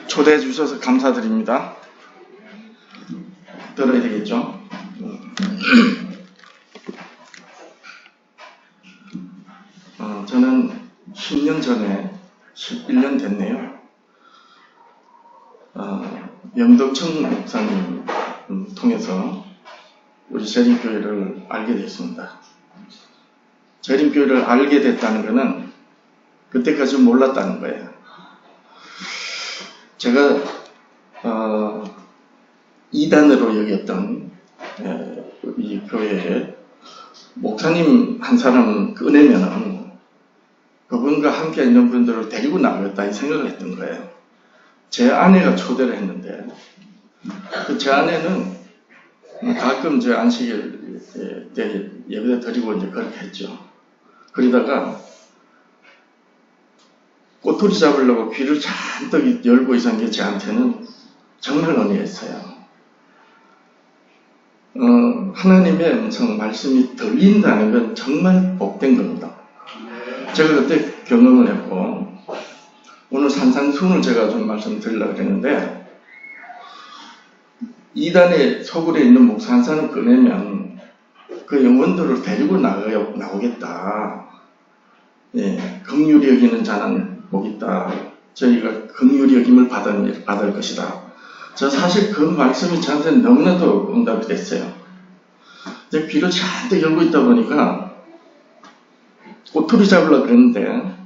초대해 주셔서 감사드립니다. 들어야 되겠죠? 저는 10년 전에 11년 됐네요. 영덕청 목사님 통해서 우리 재림교회를 알게 됐습니다. 재림교회를 알게 됐다는 것은 그때까지 몰랐다는 거예요. 제가 이단으로 여겼던 이 교회에 목사님 한 사람은 꺼내면은 그분과 함께 있는 분들을 데리고 나가겠다 이 생각을 했던 거예요. 제 아내가 초대를 했는데 제 아내는 가끔 제 안식일 때 예배 드리고 이제 그렇게 했죠. 그러다가 꼬투리 잡으려고 귀를 잔뜩 열고 있었는 게 저한테는 정말 은혜였어요. 하나님의 음성 말씀이 들린다는 건 정말 복된 겁니다. 제가 그때 경험을 했고 오늘 산상수훈을 제가 좀 말씀드리려고 했는데 이단의 소굴에 있는 목사 한 사람 꺼내면 그 영혼들을 데리고 나오겠다. 예, 긍휼히 여기는 자는 복 있다. 저희가 긍휼히 여김을 받을 것이다. 저 사실 그 말씀이 저한테 너무나도 응답이 됐어요. 이제 귀를 잔뜩 열고 있다 보니까 꼬투리 잡으려고 그랬는데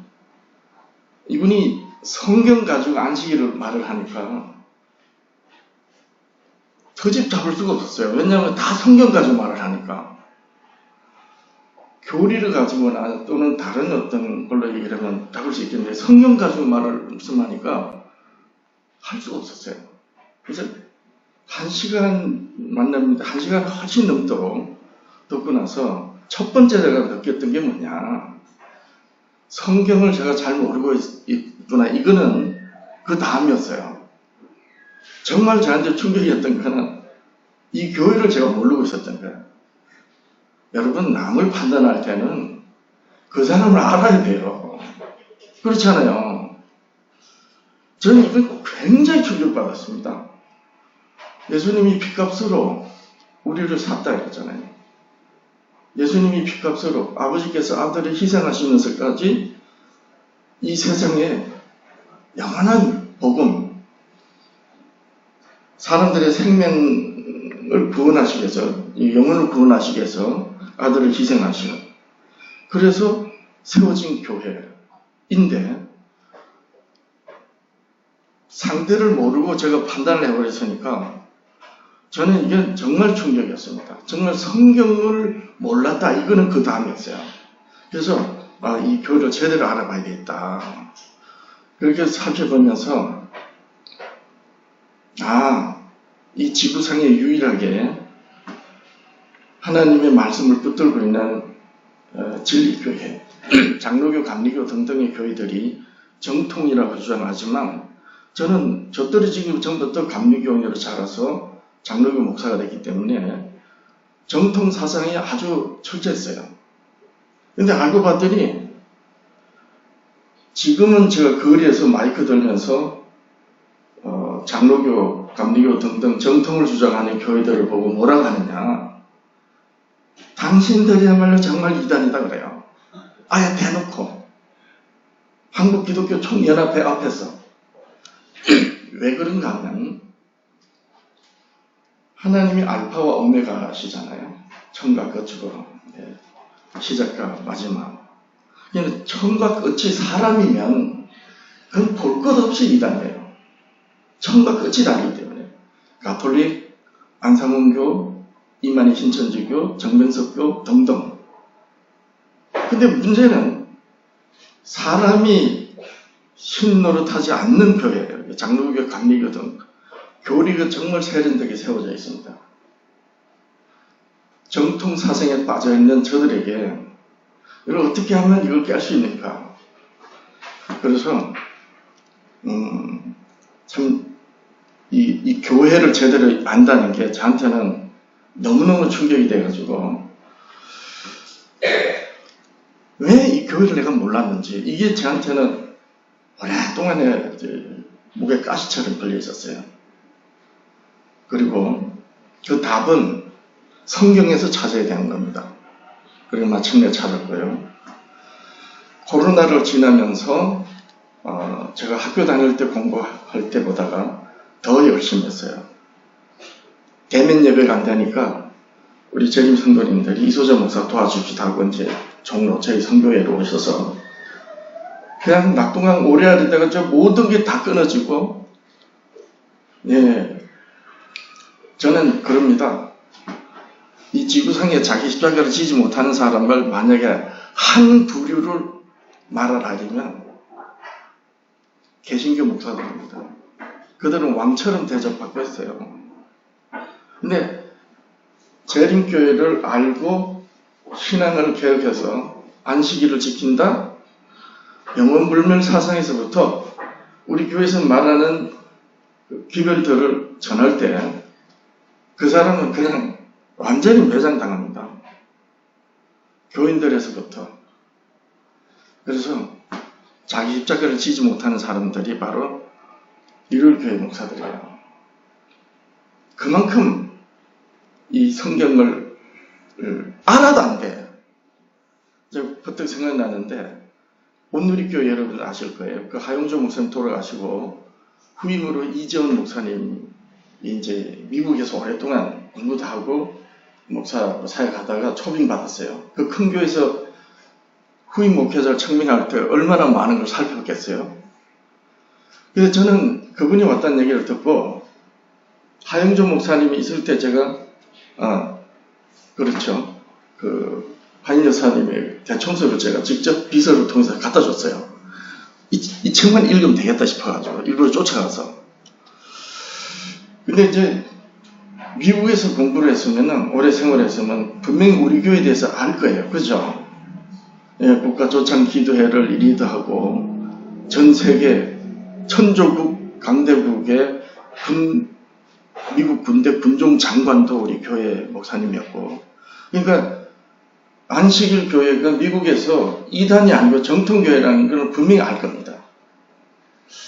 이분이 성경 가지고 안식일을 말을 하니까 터집 잡을 수가 없었어요. 왜냐하면 다 성경 가지고 말을 하니까. 교리를 가지고나 또는 다른 어떤 걸로 얘기를 하면 잡을 수 있겠는데 성경 가지고 말씀하니까 할 수가 없었어요. 그래서 1시간 만납니다. 1시간 훨씬 넘도록 듣고 나서 첫 번째 제가 느꼈던 게 뭐냐. 성경을 제가 잘 모르고 있구나. 이거는 그 다음이었어요. 정말 저한테 충격이었던 거는 이 교회를 제가 모르고 있었던 거예요. 여러분, 남을 판단할 때는 그 사람을 알아야 돼요. 그렇잖아요. 저는 이걸 굉장히 충격받았습니다. 예수님이 핏값으로 우리를 샀다 그랬잖아요. 예수님이 핏값으로 아버지께서 아들을 희생하시면서까지 이 세상에 영원한 복음, 사람들의 생명을 구원하시기 위해서, 영혼을 구원하시기 위해서 아들을 희생하시는, 그래서 세워진 교회인데 상대를 모르고 제가 판단을 해버렸으니까 저는 이게 정말 충격이었습니다. 정말 성경을 몰랐다. 이거는 그 다음이었어요. 그래서 이 교회를 제대로 알아봐야 되겠다. 그렇게 살펴보면서 이 지구상에 유일하게 하나님의 말씀을 붙들고 있는 진리교회, 장로교, 감리교 등등의 교회들이 정통이라고 주장하지만 저는 젖떨어지기 전부터 감리교인으로 자라서 장로교 목사가 됐기 때문에 정통 사상이 아주 철저했어요. 근데 알고 봤더니 지금은 제가 거리에서 마이크 들면서 장로교, 감리교 등등 정통을 주장하는 교회들을 보고 뭐라고 하느냐. 당신들이야말로 정말 이단이다 그래요. 아예 대놓고 한국기독교 총연합회 앞에서. 왜 그런가 하면 하나님이 알파와 오메가시잖아요. 처음과 끝으로 시작과 마지막. 그러니까 처음과 끝이 사람이면 그건 볼 것 없이 이단이에요. 처음과 끝이 다르기 때문에. 가톨릭, 안상원교, 이만희 신천지교, 정명석교 등등. 근데 문제는 사람이 신노릇하지 않는 교회예요. 장로교, 감리교 등 교리가 정말 세련되게 세워져 있습니다. 정통 사상에 빠져있는 저들에게 이걸 어떻게 하면 이걸 깰 수 있는가. 그래서 참 이 교회를 제대로 안다는 게 저한테는 너무너무 충격이 돼가지고 왜 이 교회를 내가 몰랐는지 이게 저한테는 오랫동안에 목에 가시처럼 걸려 있었어요. 그리고 그 답은 성경에서 찾아야 되는 겁니다. 그리고 마침내 찾았고요. 코로나를 지나면서 제가 학교 다닐 때 공부할 때보다가 더 열심히 했어요. 대면 예배가 안 되니까 우리 재림 성도님들이 이소재 목사 도와줍시다 하고 이제 종로 저희 성교회로 오셔서 그냥 낙동강 오래 하다가 저 모든 게 다 끊어지고, 예, 저는 그럽니다. 이 지구상에 자기 십자가를 지지 못하는 사람을 만약에 한 부류를 말하라면 개신교 목사들입니다. 그들은 왕처럼 대접받고 있어요. 근데 재림교회를 알고 신앙을 개혁해서 안식일을 지킨다? 영원불멸 사상에서부터 우리 교회에서 말하는 기별들을 전할 때 그 사람은 그냥 완전히 매장당합니다. 교인들에서부터. 그래서 자기 십자가를 지지 못하는 사람들이 바로 일요일교회 목사들이에요. 그만큼 이 성경을 알아도 안 돼. 제가 버뜩 생각나는데 온누리교회 여러분 아실 거예요. 그 하용조 목사님 돌아가시고 후임으로 이재원 목사님이 이제 미국에서 오랫동안 공부도 하고 목사 사역하다가 초빙받았어요. 그 큰 교회에서 후임 목회자를 청빙할 때 얼마나 많은 걸 살펴봤겠어요. 그래서 저는 그분이 왔다는 얘기를 듣고 하영조 목사님이 있을 때 제가 그렇죠. 그 하인 여사님의 대청소를 제가 직접 비서를 통해서 갖다 줬어요. 이 책만 읽으면 되겠다 싶어가지고 일부러 쫓아가서. 근데 이제 미국에서 공부를 했으면 오래 생활했으면 분명히 우리 교회에 대해서 알 거예요. 그죠? 예, 국가조찬 기도회를 리드하고 전 세계 천조국 강대국의 미국 군대 군종 장관도 우리 교회 목사님이었고, 그러니까 안식일 교회가 미국에서 이단이 아니고 정통교회라는 걸 분명히 알 겁니다.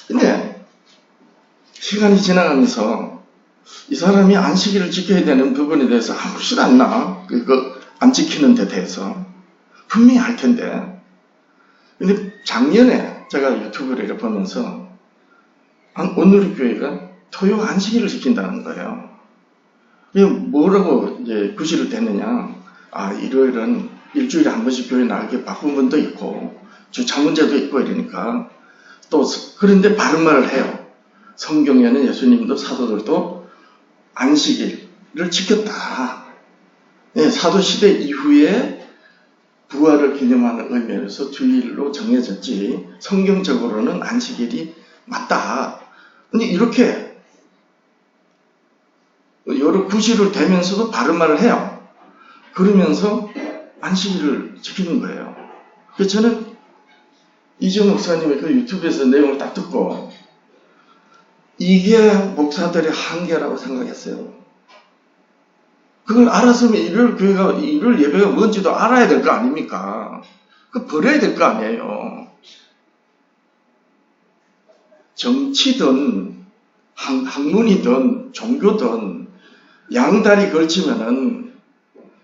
근데 시간이 지나가면서 이 사람이 안식일을 지켜야 되는 부분에 대해서 아무렇지도 않나, 그거 안 지키는 데 대해서 분명히 알 텐데. 근데 작년에 제가 유튜브를 이렇게 보면서 온누리교회가 토요 안식일을 지킨다는 거예요. 뭐라고 이제 구실을 댔느냐. 일요일은 일주일에 한 번씩 교회 나가기 바쁜 분도 있고 주차 문제도 있고 이러니까 또 그런데 바른 말을 해요. 성경에는 예수님도 사도들도 안식일을 지켰다. 네, 사도시대 이후에 부활을 기념하는 의미에서 주일로 정해졌지 성경적으로는 안식일이 맞다. 근데 이렇게 여러 구실을 대면서도 바른 말을 해요. 그러면서 안식일을 지키는 거예요. 그래서 저는 이재원 목사님의 그 유튜브에서 내용을 딱 듣고 이게 목사들의 한계라고 생각했어요. 그걸 알았으면 일요일 예배가 뭔지도 알아야 될 거 아닙니까? 그거 버려야 될 거 아니에요. 정치든 학문이든 종교든 양다리 걸치면은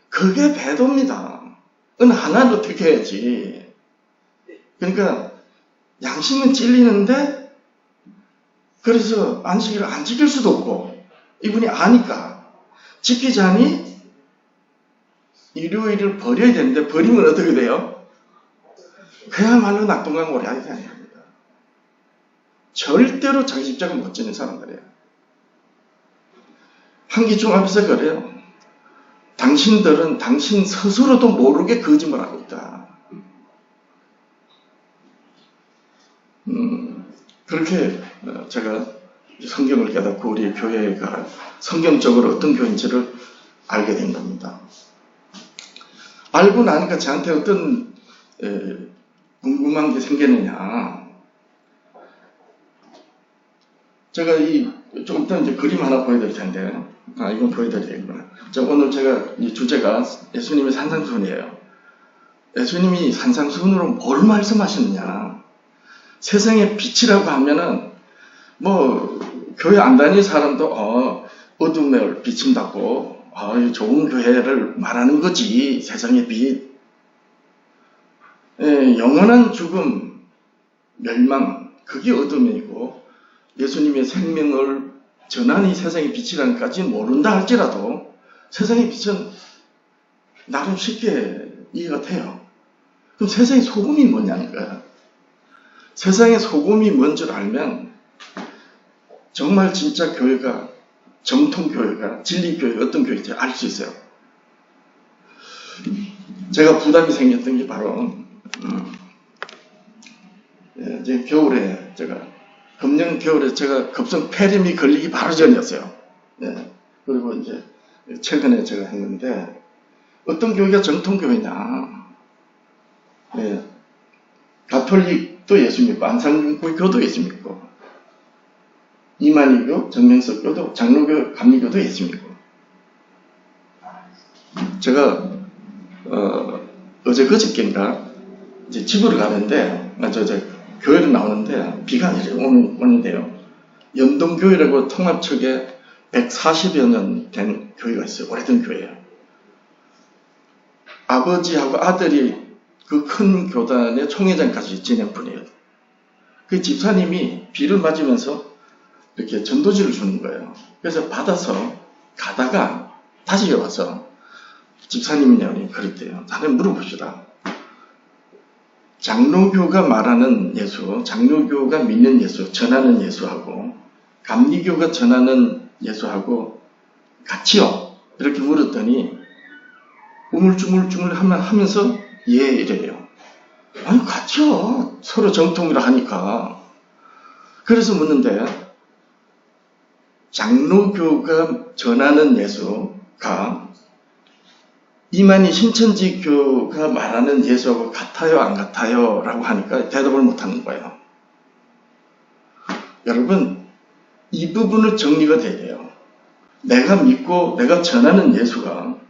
그게 배도입니다. 그건 하나를 어떻게 해야지. 그러니까 양심은 찔리는데 그래서 안식일을 안 지킬 수도 없고 이분이 아니까 지키자니 일요일을 버려야 되는데 버리면 어떻게 돼요? 그야말로 낙동강 오래 하게 됩니다. 절대로 자기 십자가 못 지는 사람들이에요. 한기중 앞에서 그래요. 당신들은 당신 스스로도 모르게 거짓말하고 있다. 그렇게 제가 성경을 깨닫고 우리 교회가 성경적으로 어떤 교회인지를 알게 된 겁니다. 알고 나니까 저한테 어떤 궁금한 게 생기느냐. 제가 조금 이따 이제 그림 하나 보여드릴 텐데, 이건 보여드려야 되겠구나. 오늘 제가 이 주제가 예수님의 산상수훈이에요. 예수님이 산상수훈으로 뭘 말씀하시느냐. 세상의 빛이라고 하면은, 교회 안 다니는 사람도, 어둠을 비친다고, 좋은 교회를 말하는 거지, 세상의 빛. 영원한 죽음, 멸망, 그게 어둠이고, 예수님의 생명을 전하니 세상의 빛이라는 것까지는 모른다 할지라도, 세상의 빛은 나름 쉽게 이해가 돼요. 그럼 세상의 소금이 뭐냐는 거야. 세상의 소금이 뭔 줄 알면 정말 진짜 교회가 정통교회가 진리교회가 어떤 교회인지 알 수 있어요. 제가 부담이 생겼던 게 바로 이제 겨울에 금년 겨울에 제가 급성 폐렴이 걸리기 바로 전이었어요. 그리고 이제 최근에 제가 했는데 어떤 교회가 정통교회냐. 가톨릭도 예수 믿고 안상교도 예수 믿고 이만희교, 정명석교도 장로교, 감리교도 예수 믿고 제가 어제 그저께인가 이제 집으로 가는데 교회로 나오는데 비가 내려 오는데요. 연동교회라고 통합측에 140여 년 된 교회가 있어요. 오래된 교회예요. 아버지하고 아들이 그 큰 교단의 총회장까지 지낸 분이에요. 그 집사님이 비를 맞으면서 이렇게 전도지를 주는 거예요. 그래서 받아서 가다가 다시 와서 집사님이냐고 그랬대요. 자네 물어봅시다. 장로교가 말하는 예수, 장로교가 믿는 예수, 전하는 예수하고 감리교가 전하는 예수하고 같이요? 이렇게 물었더니 우물쭈물쭈물 하면서 예 이래요. 아니 같이요. 서로 정통이라 하니까. 그래서 묻는데 장로교가 전하는 예수가 이만희 신천지교가 말하는 예수하고 같아요 안 같아요 라고 하니까 대답을 못하는 거예요. 여러분 이 부분을 정리가 돼야 돼요. 내가 믿고 내가 전하는 예수가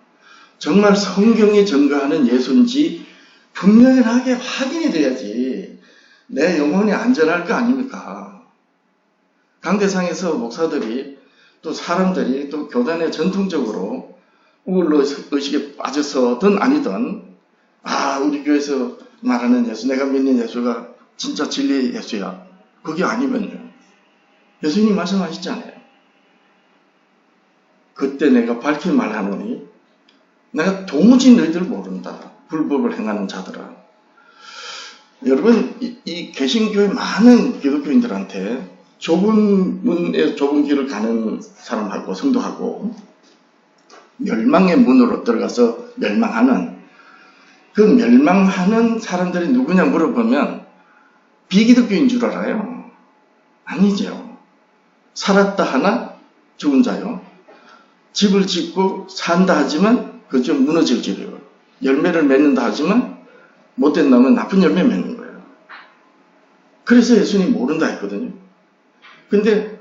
정말 성경이 증거하는 예수인지 분명하게 확인이 돼야지 내 영혼이 안전할 거 아닙니까? 강대상에서 목사들이 또 사람들이 또 교단에 전통적으로 우울의식에 빠져서든 아니든 우리 교회에서 말하는 예수, 내가 믿는 예수가 진짜 진리의 예수야. 그게 아니면요. 예수님이 말씀하시잖아요. 그때 내가 밝히 말하노니 내가 도무지 너희들 모른다. 불법을 행하는 자들아. 여러분 이 개신교회 많은 기독교인들한테 좁은 문에 좁은 길을 가는 사람하고 성도하고 멸망의 문으로 들어가서 멸망하는 그 멸망하는 사람들이 누구냐 물어보면 비기독교인 줄 알아요. 아니죠. 살았다 하나 죽은 자요. 집을 짓고 산다 하지만 그저 무너질 집이에요. 열매를 맺는다 하지만 못된 놈은 나쁜 열매 맺는 거예요. 그래서 예수님 모른다 했거든요. 근데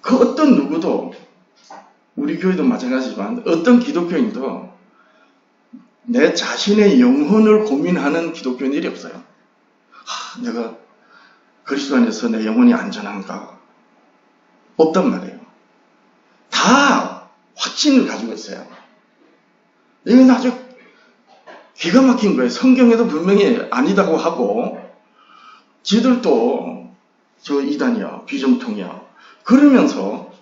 그 어떤 누구도 우리 교회도 마찬가지지만 어떤 기독교인도 내 자신의 영혼을 고민하는 기독교인들이 없어요. 내가 그리스도 안에서 내 영혼이 안전한가? 없단 말이에요. 다 확신을 가지고 있어요. 이건 아주 기가 막힌 거예요. 성경에도 분명히 아니다고 하고 지들도 저 이단이야, 비정통이야. 그러면서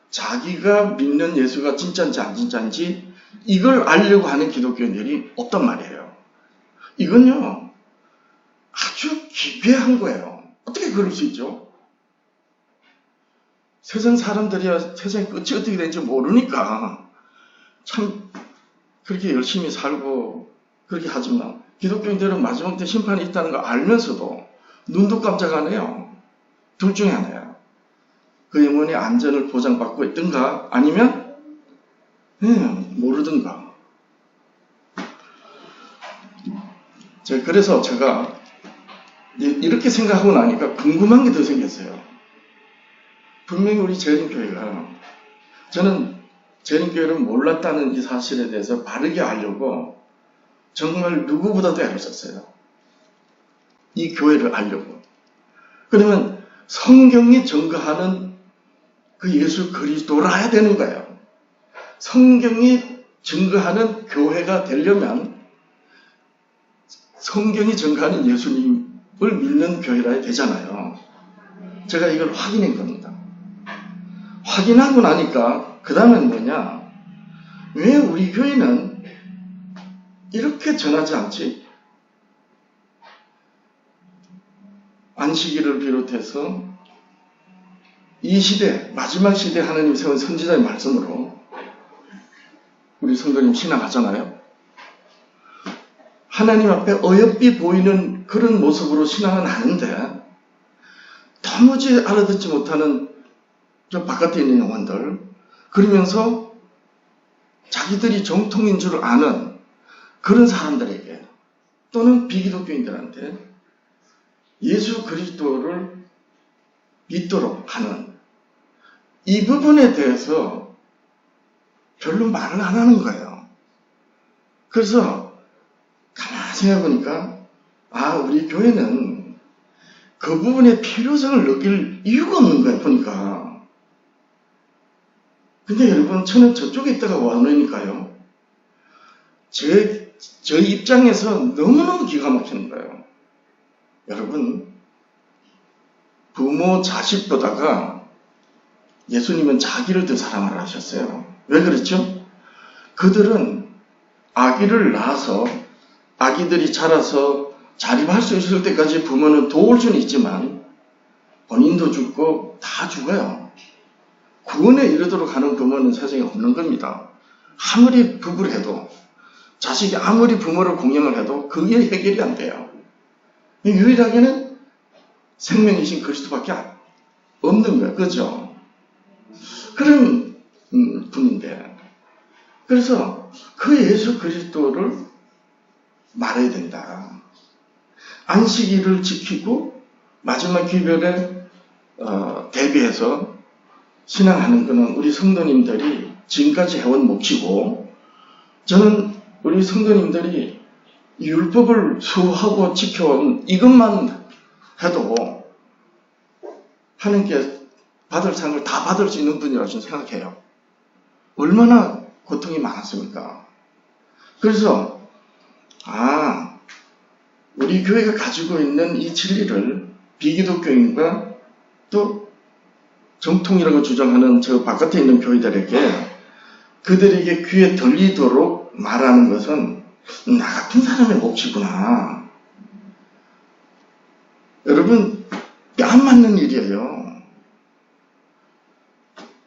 자기가 믿는 예수가 진짜인지 안 진짜인지 이걸 알려고 하는 기독교인들이 없단 말이에요. 이건요 아주 기괴한 거예요. 어떻게 그럴 수 있죠? 세상 사람들이야 세상의 끝이 어떻게 되는지 모르니까 참 그렇게 열심히 살고 그렇게 하지만 기독교인들은 마지막 때 심판이 있다는 걸 알면서도 눈도 깜짝 안 해요. 둘 중에 하나야. 그 영혼의 안전을 보장받고 있든가 아니면 모르든가. 그래서 제가 이렇게 생각하고 나니까 궁금한 게 더 생겼어요. 분명히 우리 재림교회가, 저는 재림교회를 몰랐다는 이 사실에 대해서 바르게 알려고 정말 누구보다도 애를 썼어요. 이 교회를 알려고. 그러면 성경이 증거하는 그 예수 그리스도라야 되는 거예요. 성경이 증거하는 교회가 되려면 성경이 증거하는 예수님을 믿는 교회라야 되잖아요. 제가 이걸 확인한 겁니다. 확인하고 나니까 그 다음엔 뭐냐, 왜 우리 교회는 이렇게 전하지 않지? 안식일을 비롯해서 이 시대, 마지막 시대에 하나님 세운 선지자의 말씀으로 우리 성도님 신앙하잖아요. 하나님 앞에 어여삐 보이는 그런 모습으로 신앙은 하는데 도무지 알아듣지 못하는 저 바깥에 있는 영혼들, 그러면서 자기들이 정통인 줄 아는 그런 사람들에게 또는 비기독교인들한테 예수 그리스도를 믿도록 하는 이 부분에 대해서 별로 말을 안 하는 거예요. 그래서 가만히 생각해보니까 우리 교회는 그 부분의 필요성을 느낄 이유가 없는 거예요, 보니까. 근데 여러분, 저는 저쪽에 있다가 와놓으니까요, 저 입장에서 너무너무 기가 막히는 거예요. 여러분, 부모 자식보다가 예수님은 자기를 더 사랑하라 하셨어요. 왜 그랬죠? 그들은 아기를 낳아서 아기들이 자라서 자립할 수 있을 때까지 부모는 도울 수는 있지만 본인도 죽고 다 죽어요. 구원에 이르도록 하는 부모는 세상에 없는 겁니다. 아무리 부부를 해도, 자식이 아무리 부모를 공경을 해도 그게 해결이 안 돼요. 유일하게는 생명이신 그리스도밖에 없는 거예요. 그죠? 그런 분인데, 그래서 그 예수 그리스도를 말해야 된다. 안식일을 지키고 마지막 기별에 대비해서 신앙하는 것은 우리 성도님들이 지금까지 해온 몫이고, 저는 우리 성도님들이 율법을 수호하고 지켜온 이것만 해도 하나님께 받을 상을 다 받을 수 있는 분이라고 저는 생각해요. 얼마나 고통이 많았습니까? 그래서 우리 교회가 가지고 있는 이 진리를 비기독교인과 또 정통이라고 주장하는 저 바깥에 있는 교회들에게, 그들에게 귀에 들리도록 말하는 것은 나 같은 사람의 몫이구나. 여러분, 뺨 맞는 일이에요.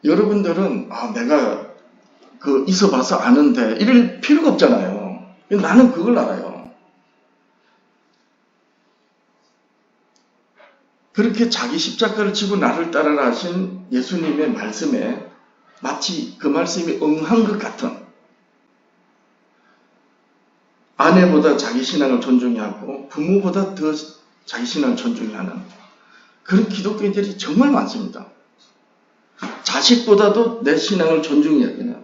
여러분들은 내가 있어봐서 아는데 이럴 필요가 없잖아요. 나는 그걸 알아요. 그렇게 자기 십자가를 지고 나를 따르라 하신 예수님의 말씀에 마치 그 말씀이 응한 것 같은, 아내보다 자기 신앙을 존중히 하고 부모보다 더 자기 신앙을 존중히 하는 그런 기독교인들이 정말 많습니다. 자식보다도 내 신앙을 존중히 여기는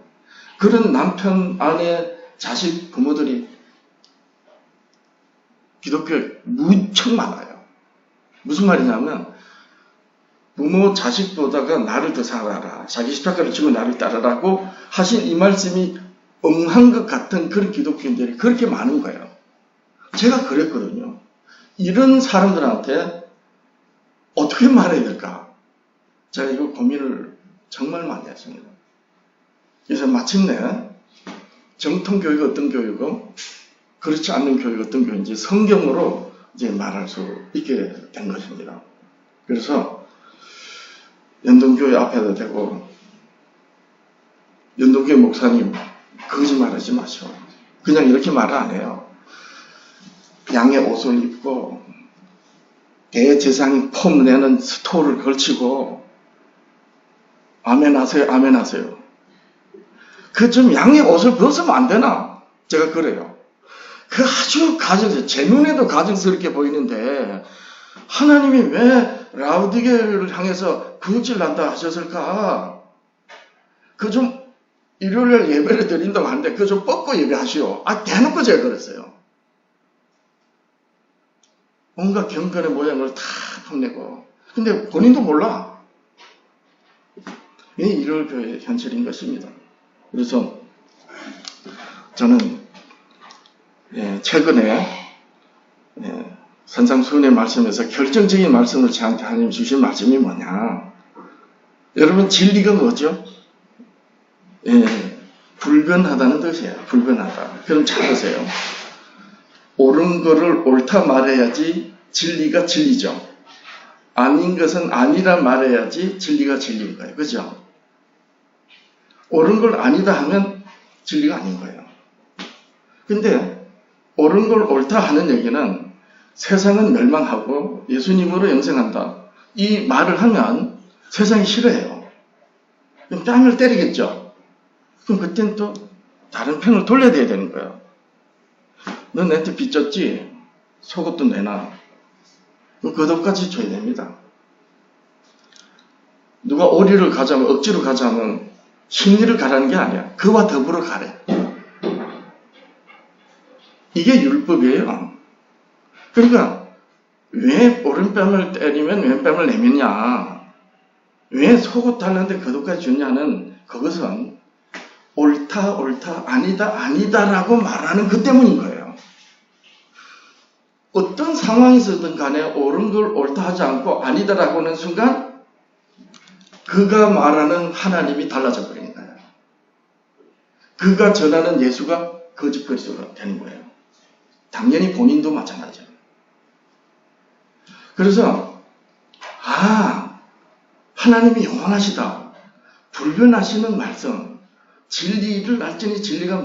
그런 남편, 아내, 자식, 부모들이 기독교에 무척 많아요. 무슨 말이냐면, 부모, 자식보다가 나를 더 사랑하라, 자기 십자가를 지고 나를 따르라고 하신 이 말씀이 응한 것 같은 그런 기독교인들이 그렇게 많은 거예요. 제가 그랬거든요. 이런 사람들한테 어떻게 말해야 될까? 제가 이거 고민을 정말 많이 했습니다. 그래서 마침내 정통교회가 어떤 교회고 그렇지 않는 교회가 어떤 교회인지 성경으로 이제 말할 수 있게 된 것입니다. 그래서 연동교회 앞에도 대고, 연동교회 목사님 거짓말하지 마시오. 그냥 이렇게 말을 안 해요. 양의 옷을 입고 대제사장이 폼내는 스토를 걸치고 아멘 하세요, 아멘 하세요. 그 좀 양의 옷을 벗으면 안 되나? 제가 그래요. 그 아주 제 눈에도 가증스럽게 보이는데 하나님이 왜 라우디게를 향해서 구역질 난다 하셨을까? 그 좀 일요일날 예배를 드린다고 하는데 그거 좀 뻗고 예배하시오. 대놓고 제가 그랬어요. 온갖 경건의 모양을 다 뽐내고. 근데 본인도 몰라. 이 일요일 교회의 현실인 것입니다. 그래서 저는 최근에 산상수훈의 말씀에서 결정적인 말씀을 저한테 하나님 주신 말씀이 뭐냐. 여러분 진리가 뭐죠? 불변하다는 뜻이에요. 불변하다. 그럼 잘 보세요. 옳은 거를 옳다 말해야지 진리가 진리죠. 아닌 것은 아니라 말해야지 진리가 진리인 거예요. 그죠? 옳은 걸 아니다 하면 진리가 아닌 거예요. 근데 옳은 걸 옳다 하는 얘기는 세상은 멸망하고 예수님으로 영생한다. 이 말을 하면 세상이 싫어해요. 그럼 뺨을 때리겠죠. 그럼 그땐 또 다른 편을 돌려야 되는 거예요. 너 내한테 빚졌지? 속옷도 내놔. 그 돈까지 줘야 됩니다. 누가 오리를 가자면 억지로 가자면 심리를 가라는 게 아니야. 그와 더불어 가래. 이게 율법이에요. 그러니까 왜 오른뺨을 때리면 왼뺨을 내미냐, 왜 속옷 달라는데 그 돈까지 주냐는 그것은 옳다 옳다 아니다 아니다라고 말하는 그 때문인 거예요. 어떤 상황에서든 간에 옳은 걸 옳다 하지 않고 아니다라고 하는 순간 그가 말하는 하나님이 달라져 버리는 거예요. 그가 전하는 예수가 거짓 그리스도가 되는 거예요. 당연히 본인도 마찬가지예요. 그래서 하나님이 영원하시다. 불변하시는 말씀, 진리를 알지니 진리가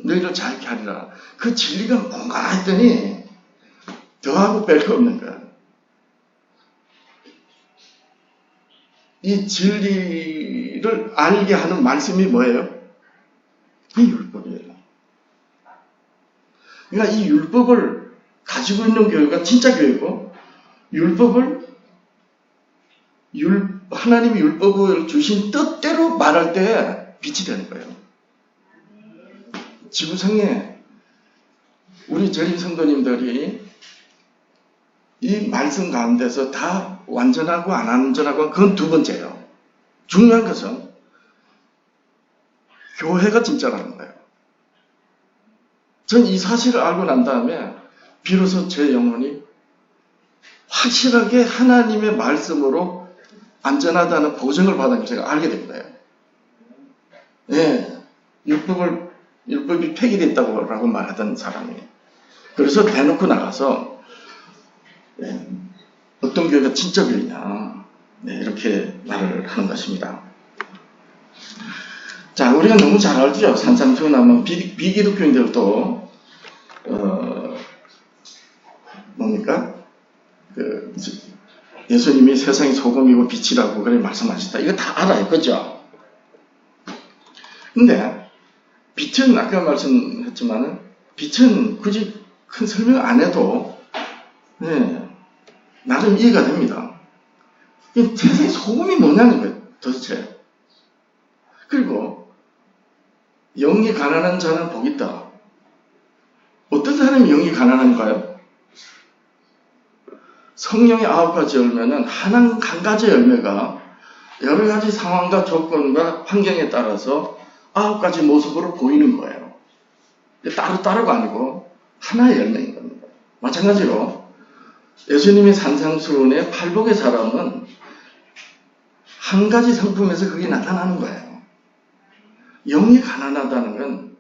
너희를 자유케 하리라. 그 진리가 뭔가 했더니 더하고 뺄 거 없는 거야. 이 진리를 알게 하는 말씀이 뭐예요? 이 율법이에요. 그러니까 이 율법을 가지고 있는 교회가 진짜 교회고, 하나님이 율법을 주신 뜻대로 말할 때 빛이 되는 거예요. 지구상에 우리 전임 성도님들이 이 말씀 가운데서 다 완전하고 안 완전하고 그건 두 번째예요. 중요한 것은 교회가 진짜라는 거예요. 전 이 사실을 알고 난 다음에 비로소 제 영혼이 확실하게 하나님의 말씀으로 안전하다는 보증을 받은 걸 제가 알게 된 거예요. 율법이 폐기됐다고 말하던 사람이. 그래서 대놓고 나가서 어떤 교회가 진짜 교회냐, 이렇게 말을 하는 것입니다. 자, 우리가 너무 잘 알죠. 산상수훈하면 비기독교인들도 뭡니까? 예수님이 세상의 소금이고 빛이라고 그래 말씀하셨다. 이거 다 알아요. 그죠? 근데 빛은 아까 말씀했지만은 빛은 굳이 큰 설명 안 해도 나름 이해가 됩니다. 세상의 소금이 뭐냐는 거예요. 도대체. 그리고 영이 가난한 자는 복이 있다. 어떤 사람이 영이 가난한가요? 성령의 9가지 열매는 한 가지 열매가 여러 가지 상황과 조건과 환경에 따라서 9가지 모습으로 보이는 거예요. 따로따로가 아니고 하나의 열매인 겁니다. 마찬가지로 예수님의 산상수훈의 팔복의 사람은 한 가지 성품에서 그게 나타나는 거예요. 영이 가난하다는 건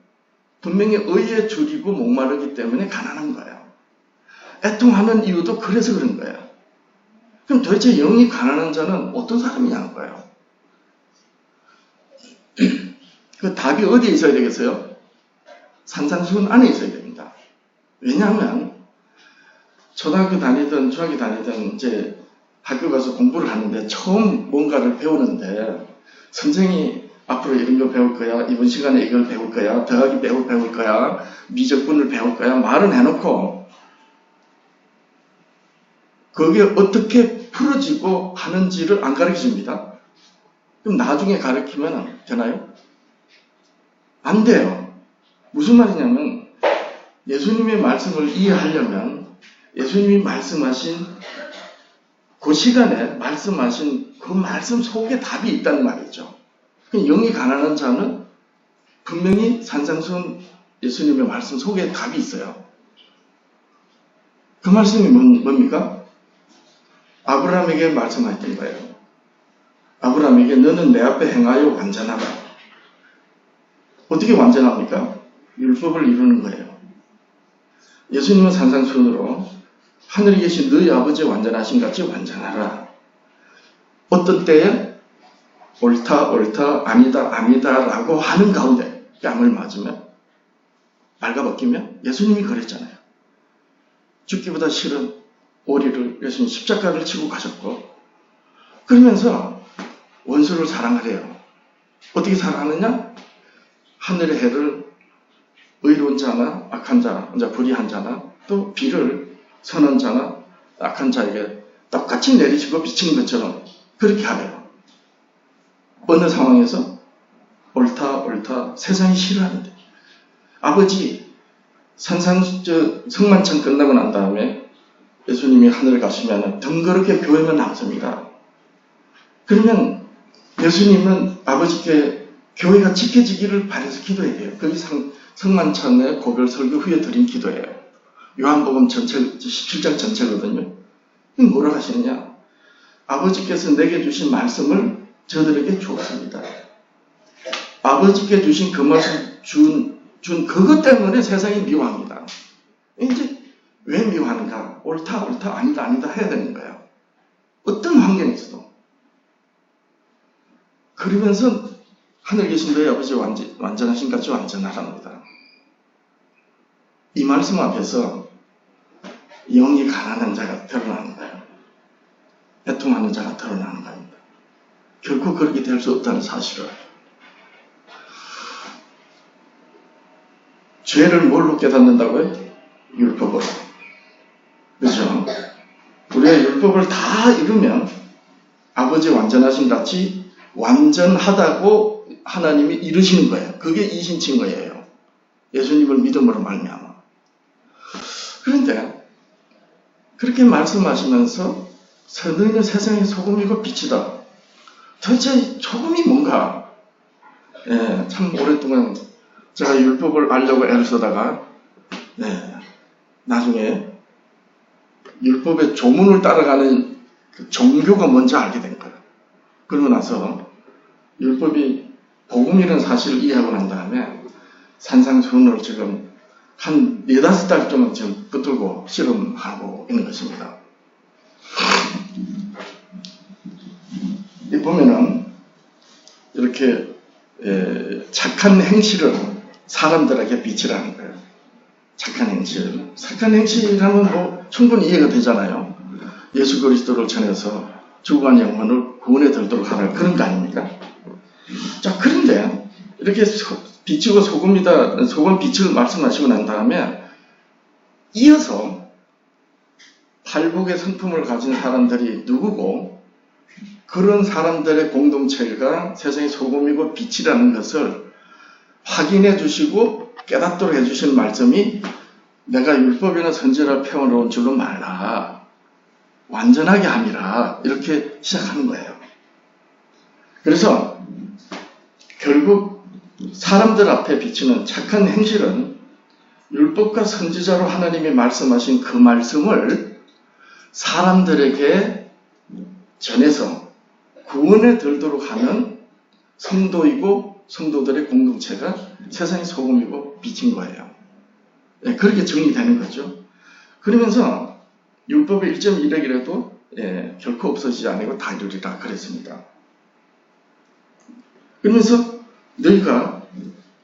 분명히 의에 줄이고 목마르기 때문에 가난한 거예요. 애통하는 이유도 그래서 그런 거예요. 그럼 도대체 영이 가난한 자는 어떤 사람이냐는 거예요. 그 답이 어디에 있어야 되겠어요? 산상수훈 안에 있어야 됩니다. 왜냐하면 초등학교 다니든 중학교 다니든 이제 학교 가서 공부를 하는데 처음 뭔가를 배우는데 선생이 앞으로 이런 거 배울 거야, 이번 시간에 이걸 배울 거야, 더하기 배울 거야, 미적분을 배울 거야 말은 해놓고 그게 어떻게 풀어지고 하는지를 안 가르쳐 줍니다. 그럼 나중에 가르치면 되나요? 안 돼요. 무슨 말이냐면 예수님의 말씀을 이해하려면 예수님이 말씀하신 그 시간에 말씀하신 그 말씀 속에 답이 있다는 말이죠. 영이 가난한 자는 분명히 산상수훈 예수님의 말씀 속에 답이 있어요. 그 말씀이 뭡니까? 아브라함에게 말씀하셨던 거예요. 아브라함에게 너는 내 앞에 행하여 완전하라. 어떻게 완전합니까? 율법을 이루는 거예요. 예수님은 산상수훈으로 하늘에 계신 너희 아버지 완전하신 같이 완전하라. 어떤 때에 옳다 아니다 라고 하는 가운데 뺨을 맞으면 발가벗기면 예수님이 그랬잖아요. 죽기보다 싫은 오리를 예수님 십자가를 치고 가셨고 그러면서 원수를 사랑하래요. 어떻게 사랑하느냐? 하늘의 해를 의로운 자나 악한 자, 불의한 자나 또 비를 선한 자나 악한 자에게 똑같이 내리시고 비치는 것처럼 그렇게 하래요. 어느 상황에서 옳다 세상이 싫어하는데 아버지 성만찬 끝나고 난 다음에 예수님이 하늘을 가시면 덩그렇게 교회만 남습니다. 그러면 예수님은 아버지께 교회가 지켜지기를 바라서 기도해야 돼요. 그게 성만찬의 고별 설교 후에 드린 기도예요. 요한복음 전체 17장 전체거든요. 뭐라 하시느냐? 아버지께서 내게 주신 말씀을 저들에게 주었습니다. 아버지께 주신 그 말씀 준 그것 때문에 세상이 미워합니다. 이제 왜 미워하는가? 옳다 아니다 해야 되는 거예요. 어떤 환경에서도. 그러면서 하늘 계신 너희 아버지 완전하신 같이 완전하랍니다. 이 말씀 앞에서 영이 가난한 자가 드러나는 거예요. 애통하는 자가 드러나는 겁니다. 결코 그렇게 될 수 없다는 사실을. 죄를 뭘로 깨닫는다고요? 율법으로. 그렇죠? 우리가 율법을 다 이루면 아버지 완전하신 같이 완전하다고 하나님이 이루시는 거예요. 그게 이신친 거예요. 예수님을 믿음으로 말미암아. 그런데 그렇게 말씀하시면서 너희는 세상의 소금이고 빛이다. 도대체 소금이 뭔가? 참 오랫동안 제가 율법을 알려고 애를 쓰다가 나중에 율법의 조문을 따라가는 그 종교가 뭔지 알게 된 거예요. 그러고 나서 율법이 복음이라는 사실을 이해하고 난 다음에 산상수훈을 지금 한 4-5달 동안 지금 붙들고 실험하고 있는 것입니다. 이 보면은 이렇게 착한 행실을 사람들에게 비치라는 거예요. 착한 행실. 착한 행실하면 뭐 충분히 이해가 되잖아요. 예수 그리스도를 전해서 죽어간 영혼을 구원에 들도록 하라. 그런 거 아닙니까? 자, 그런데 이렇게 빛이고 소금이다, 소금 빛을 말씀하시고 난 다음에 이어서 팔복의 성품을 가진 사람들이 누구고 그런 사람들의 공동체가 세상의 소금이고 빛이라는 것을 확인해 주시고 깨닫도록 해주신 말씀이 내가 율법이나 선지자를 펴놓은 줄로 말라. 완전하게 함이라. 이렇게 시작하는 거예요. 그래서 결국 사람들 앞에 비치는 착한 행실은 율법과 선지자로 하나님이 말씀하신 그 말씀을 사람들에게 전해서 구원에 들도록 하는 성도이고 성도들의 공동체가 세상의 소금이고 빛인 거예요. 그렇게 정리되는 거죠. 그러면서 율법의 1.1핵이라도 결코 없어지지 않고 다 이루리라 그랬습니다. 그러면서 너희가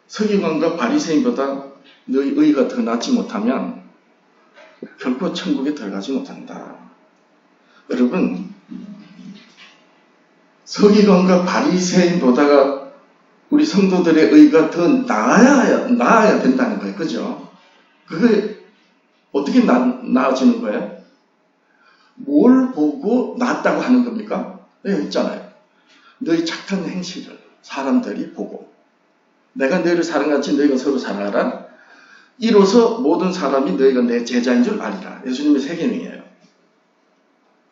서기관과 바리새인보다 너희 의가 더 낫지 못하면 결코 천국에 들어가지 못한다. 여러분, 서기관과 바리새인보다가 우리 성도들의 의가 더 나아야 된다는 거예요. 그죠? 그게 어떻게 나아지는 거예요? 뭘 보고 낫다고 하는 겁니까? 네, 있잖아요. 너희 착한 행실을 사람들이 보고 내가 너희를 사랑하지 너희가 서로 사랑하라. 이로써 모든 사람이 너희가 내 제자인 줄 알리라. 예수님의 세 계명이에요.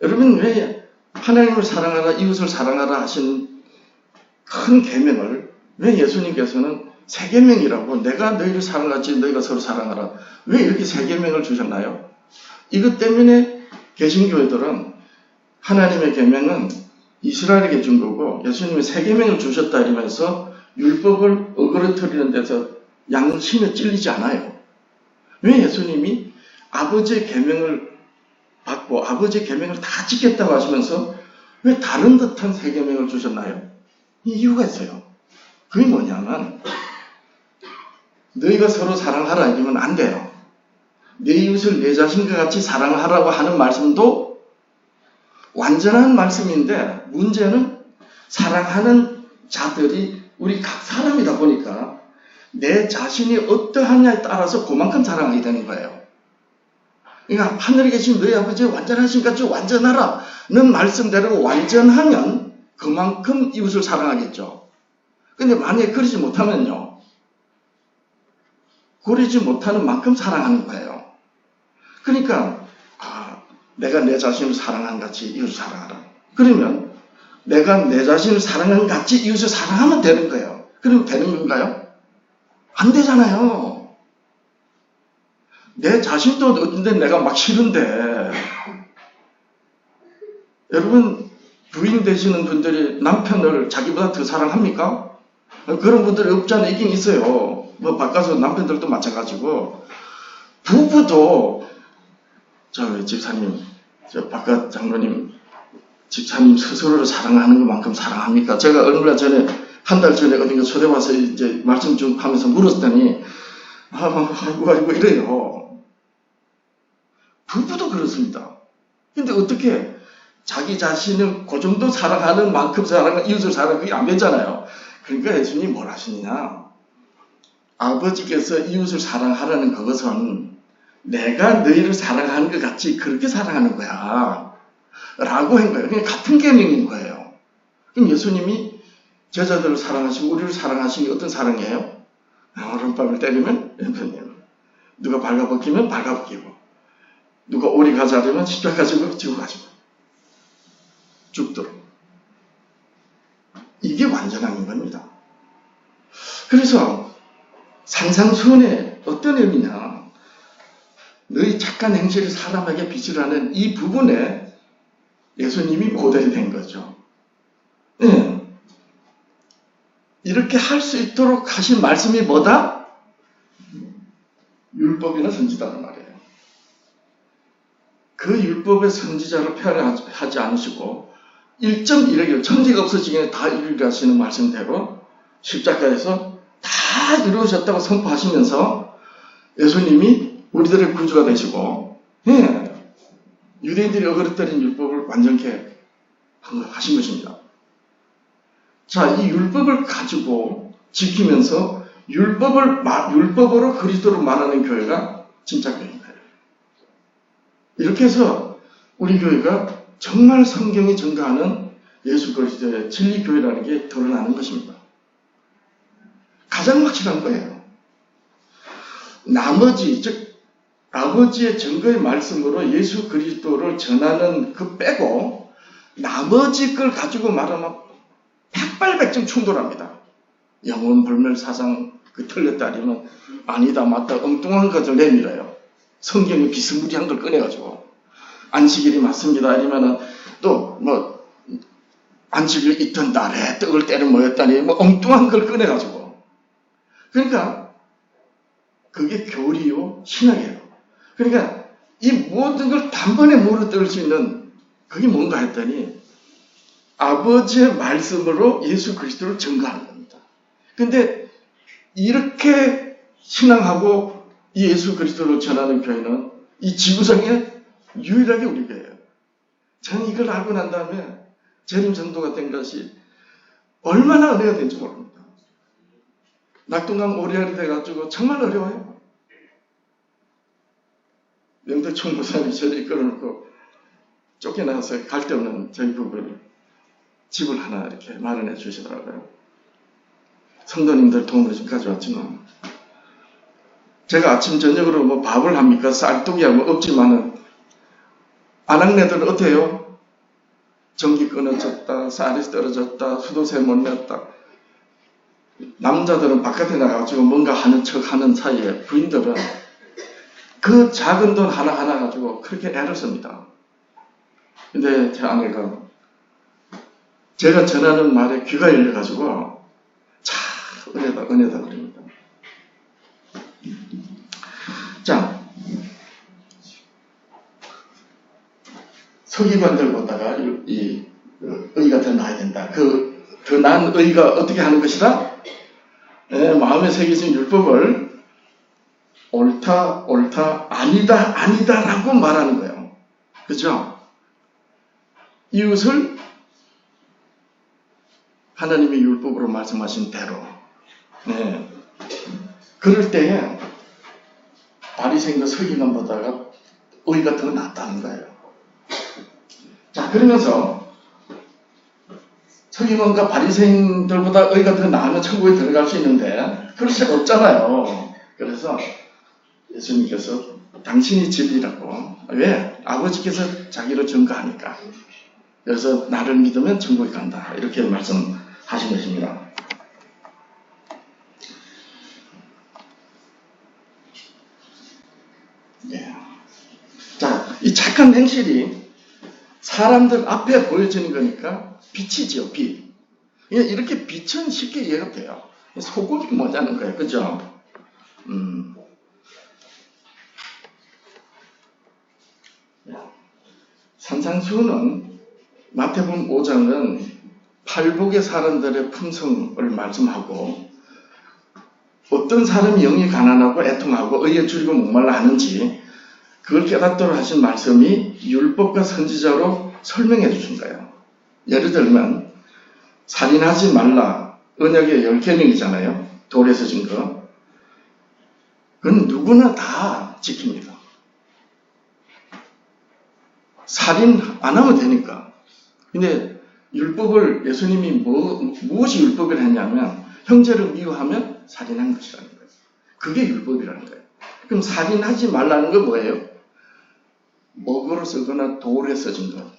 여러분, 왜 하나님을 사랑하라, 이웃을 사랑하라 하신 큰 계명을 왜 예수님께서는 세 계명이라고, 내가 너희를 사랑하지 너희가 서로 사랑하라, 왜 이렇게 세 계명을 주셨나요? 이것 때문에 개신교회들은 하나님의 계명은 이스라엘에게 준 거고 예수님이 세 계명을 주셨다 이러면서 율법을 어그러뜨리는 데서 양심에 찔리지 않아요. 왜 예수님이 아버지의 계명을 받고 아버지의 계명을 다 지켰다고 하시면서 왜 다른 듯한 세 계명을 주셨나요? 이유가 있어요. 그게 뭐냐면 너희가 서로 사랑하라 이러면 안 돼요. 내 이웃을 내 자신과 같이 사랑하라고 하는 말씀도 완전한 말씀인데 문제는 사랑하는 자들이 우리 각 사람이다 보니까 내 자신이 어떠하냐에 따라서 그만큼 사랑하게 되는 거예요. 그러니까 하늘에 계신 너희 아버지 완전하신 같이 완전하라는 말씀대로 완전하면 그만큼 이웃을 사랑하겠죠. 근데 만약에 그러지 못하면요, 그러지 못하는 만큼 사랑하는 거예요. 그러니까 내가 내 자신을 사랑한 같이 이웃을 사랑하라. 그러면 내가 내 자신을 사랑한 같이 이웃을 사랑하면 되는 거예요. 그러면 되는 건가요? 안 되잖아요. 내 자신도 어떤데 내가 막 싫은데. 여러분, 부인 되시는 분들이 남편을 자기보다 더 사랑합니까? 그런 분들이 없지 않아 있긴 있어요. 뭐 바꿔서 남편들도 마찬가지고. 부부도 저 집사님, 저 바깥 장로님, 집사님 스스로를 사랑하는 것만큼 사랑합니까? 제가 얼마 전에 한 달 전에 어딘가 초대와서 이제 말씀 좀 하면서 물었더니 아이고 이래요. 부부도 그렇습니다. 근데 어떻게 자기 자신을 그 정도 사랑하는 만큼 사랑하는 이웃을 사랑하는 그게 안 되잖아요. 그러니까 예수님이 뭘 하시느냐? 아버지께서 이웃을 사랑하라는 그것은 내가 너희를 사랑하는 것 같이 그렇게 사랑하는 거야 라고 한 거예요. 그냥 같은 계명인 거예요. 그럼 예수님이 제자들을 사랑하시고 우리를 사랑하시는 게 어떤 사랑이에요? 오른밤을 때리면 왼편님, 누가 발가벗기면 발가벗기고, 누가 오리 가자려면 십자가 지고 가지고 죽도록. 이게 완전한 겁니다. 그래서 산상수훈의 어떤 의미냐, 너희 착한 행실이 사람에게 빛을 하는 이 부분에 예수님이 모델이 된 거죠. 네. 이렇게 할 수 있도록 하신 말씀이 뭐다? 율법이나 선지자란 말이에요. 그 율법의 선지자를 표현하지 않으시고 1.1획을 천지가 없어지기 전에 다 이루게 하시는 말씀대로 십자가에서 다 이루어졌다고 선포하시면서 예수님이 우리들의 구주가 되시고, 유대인들이 어그러뜨린 율법을 완전케 하신 것입니다. 자, 이 율법을 가지고 지키면서 율법으로 그리스도를 말하는 교회가 진짜 교회인 거예요. 이렇게 해서 우리 교회가 정말 성경이 증거하는 예수 그리스도의 진리 교회라는 게 드러나는 것입니다. 가장 확실한 거예요. 나머지, 즉 아버지의 증거의 말씀으로 예수 그리스도를 전하는 그 빼고 나머지 걸 가지고 말하면 백발백중 충돌합니다. 영혼 불멸 사상 틀렸다 아니면 아니다 맞다 엉뚱한 것을 내밀어요. 성경이 비스무리한 걸 꺼내가지고 안식일이 맞습니다 아니면은 또 뭐 안식일 있던 날에 떡을 때려 모였다니 뭐 엉뚱한 걸 꺼내가지고, 그러니까 그게 교리요 신학이에요. 그러니까 이 모든 걸 단번에 물어뜯을 수 있는 그게 뭔가 했더니 아버지의 말씀으로 예수 그리스도를 증거하는 겁니다. 근데 이렇게 신앙하고 이 예수 그리스도를 전하는 교회는 이 지구상에 유일하게 우리 교회예요. 저는 이걸 알고 난 다음에 재림 전도가 된 것이 얼마나 은혜가 된지 모릅니다. 낙동강 오리알이 돼가지고 정말 어려워요. 명대총 목사님이 저를 이끌어놓고 쫓겨나서 갈 데 없는 저희 부부를 집을 하나 이렇게 마련해 주시더라고요. 성도님들 도움으로 지금까지 왔지만, 제가 아침 저녁으로 뭐 밥을 합니까? 쌀떡이야 뭐 없지만은, 아낙네들은 어때요? 전기 끊어졌다, 쌀이 떨어졌다, 수도세 못 냈다. 남자들은 바깥에 나가가지고 뭔가 하는 척 하는 사이에 부인들은 그 작은 돈 하나하나 가지고 그렇게 애를 씁니다. 근데 제 아내가 제가 전하는 말에 귀가 열려가지고 참 은혜다 그럽니다. 자, 서기관들보다가 이 의가 더 나아야 된다. 그 더 나은 의가 어떻게 하는 것이다? 마음에 새겨진 율법을 옳다, 아니다, 아니다라고 말하는 거예요. 그죠? 이웃을 하나님의 율법으로 말씀하신 대로. 그럴 때에 바리새인과 서기관보다가 의가 더 낫다는 거예요. 자, 그러면서 서기관과 바리새인들보다 의가 더 나으면 천국에 들어갈 수 있는데 그럴 수가 없잖아요. 그래서 예수님께서 당신이 진리라고. 왜? 아버지께서 자기를 증거하니까. 그래서 나를 믿으면 천국에 간다. 이렇게 말씀하신 것입니다. 자, 이 착한 행실이 사람들 앞에 보여지는 거니까 빛이지요, 빛. 이렇게 빛은 쉽게 이해가 돼요. 소금이 뭐냐는 거예요. 그죠? 산상수훈은 마태복음 5장은 팔복의 사람들의 품성을 말씀하고 어떤 사람이 영이 가난하고 애통하고 의에 줄이고 목말라 하는지 그걸 깨닫도록 하신 말씀이 율법과 선지자로 설명해 주신 거예요. 예를 들면 살인하지 말라 언약의 10계명이잖아요. 돌에서 진 거. 그건 누구나 다 지킵니다. 살인 안 하면 되니까. 근데 율법을 예수님이 무엇이 율법을 했냐면 형제를 미워하면 살인한 것이라는 거예요. 그게 율법이라는 거예요. 그럼 살인하지 말라는 건 뭐예요? 먹으로 쓰거나 돌에 써진 것.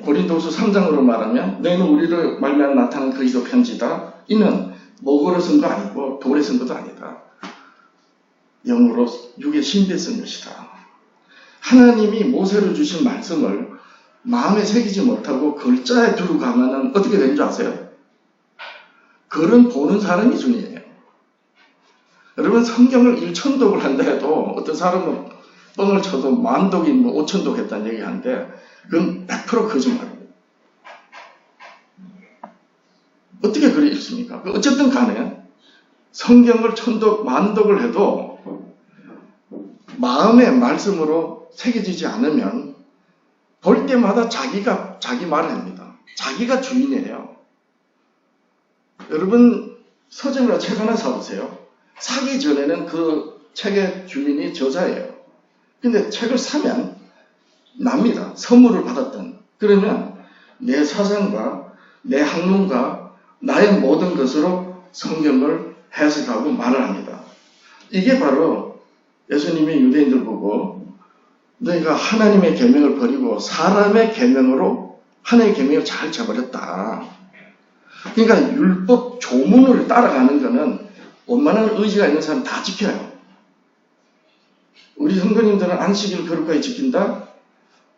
고린도후서 3장으로 말하면 너희는 우리를 말미암아 나타난 그리스도 편지다. 이는 먹으로 쓴 거 아니고 돌에 쓴 것도 아니다. 영으로 육의 신비에 쓴 것이다. 하나님이 모세로 주신 말씀을 마음에 새기지 못하고 글자에 두고 가면은 어떻게 되는 줄 아세요? 글은 보는 사람이 준이에요. 여러분 성경을 1,000독을 한다 해도 어떤 사람은 뻥을 쳐도 10,000독이 5,000독 했다는 얘기 하는데 그건 100% 거짓말입니다. 어떻게 글이 읽습니까? 어쨌든 간에 성경을 1,000독, 10,000독을 해도 마음의 말씀으로 새겨지지 않으면 볼 때마다 자기 말을 합니다. 자기가 주인이에요. 여러분 서점이나 책 하나 사보세요. 사기 전에는 그 책의 주인이 저자예요. 근데 책을 사면 납니다. 선물을 받았던. 그러면 내 사상과 내 학문과 나의 모든 것으로 성경을 해석하고 말을 합니다. 이게 바로 예수님이 유대인들 보고 너희가 하나님의 계명을 버리고 사람의 계명으로 하나님의 계명을 잘 쳐버렸다. 그러니까 율법 조문을 따라가는 거는 원만한 의지가 있는 사람 다 지켜요. 우리 성도님들은 안식일 거룩하게 지킨다?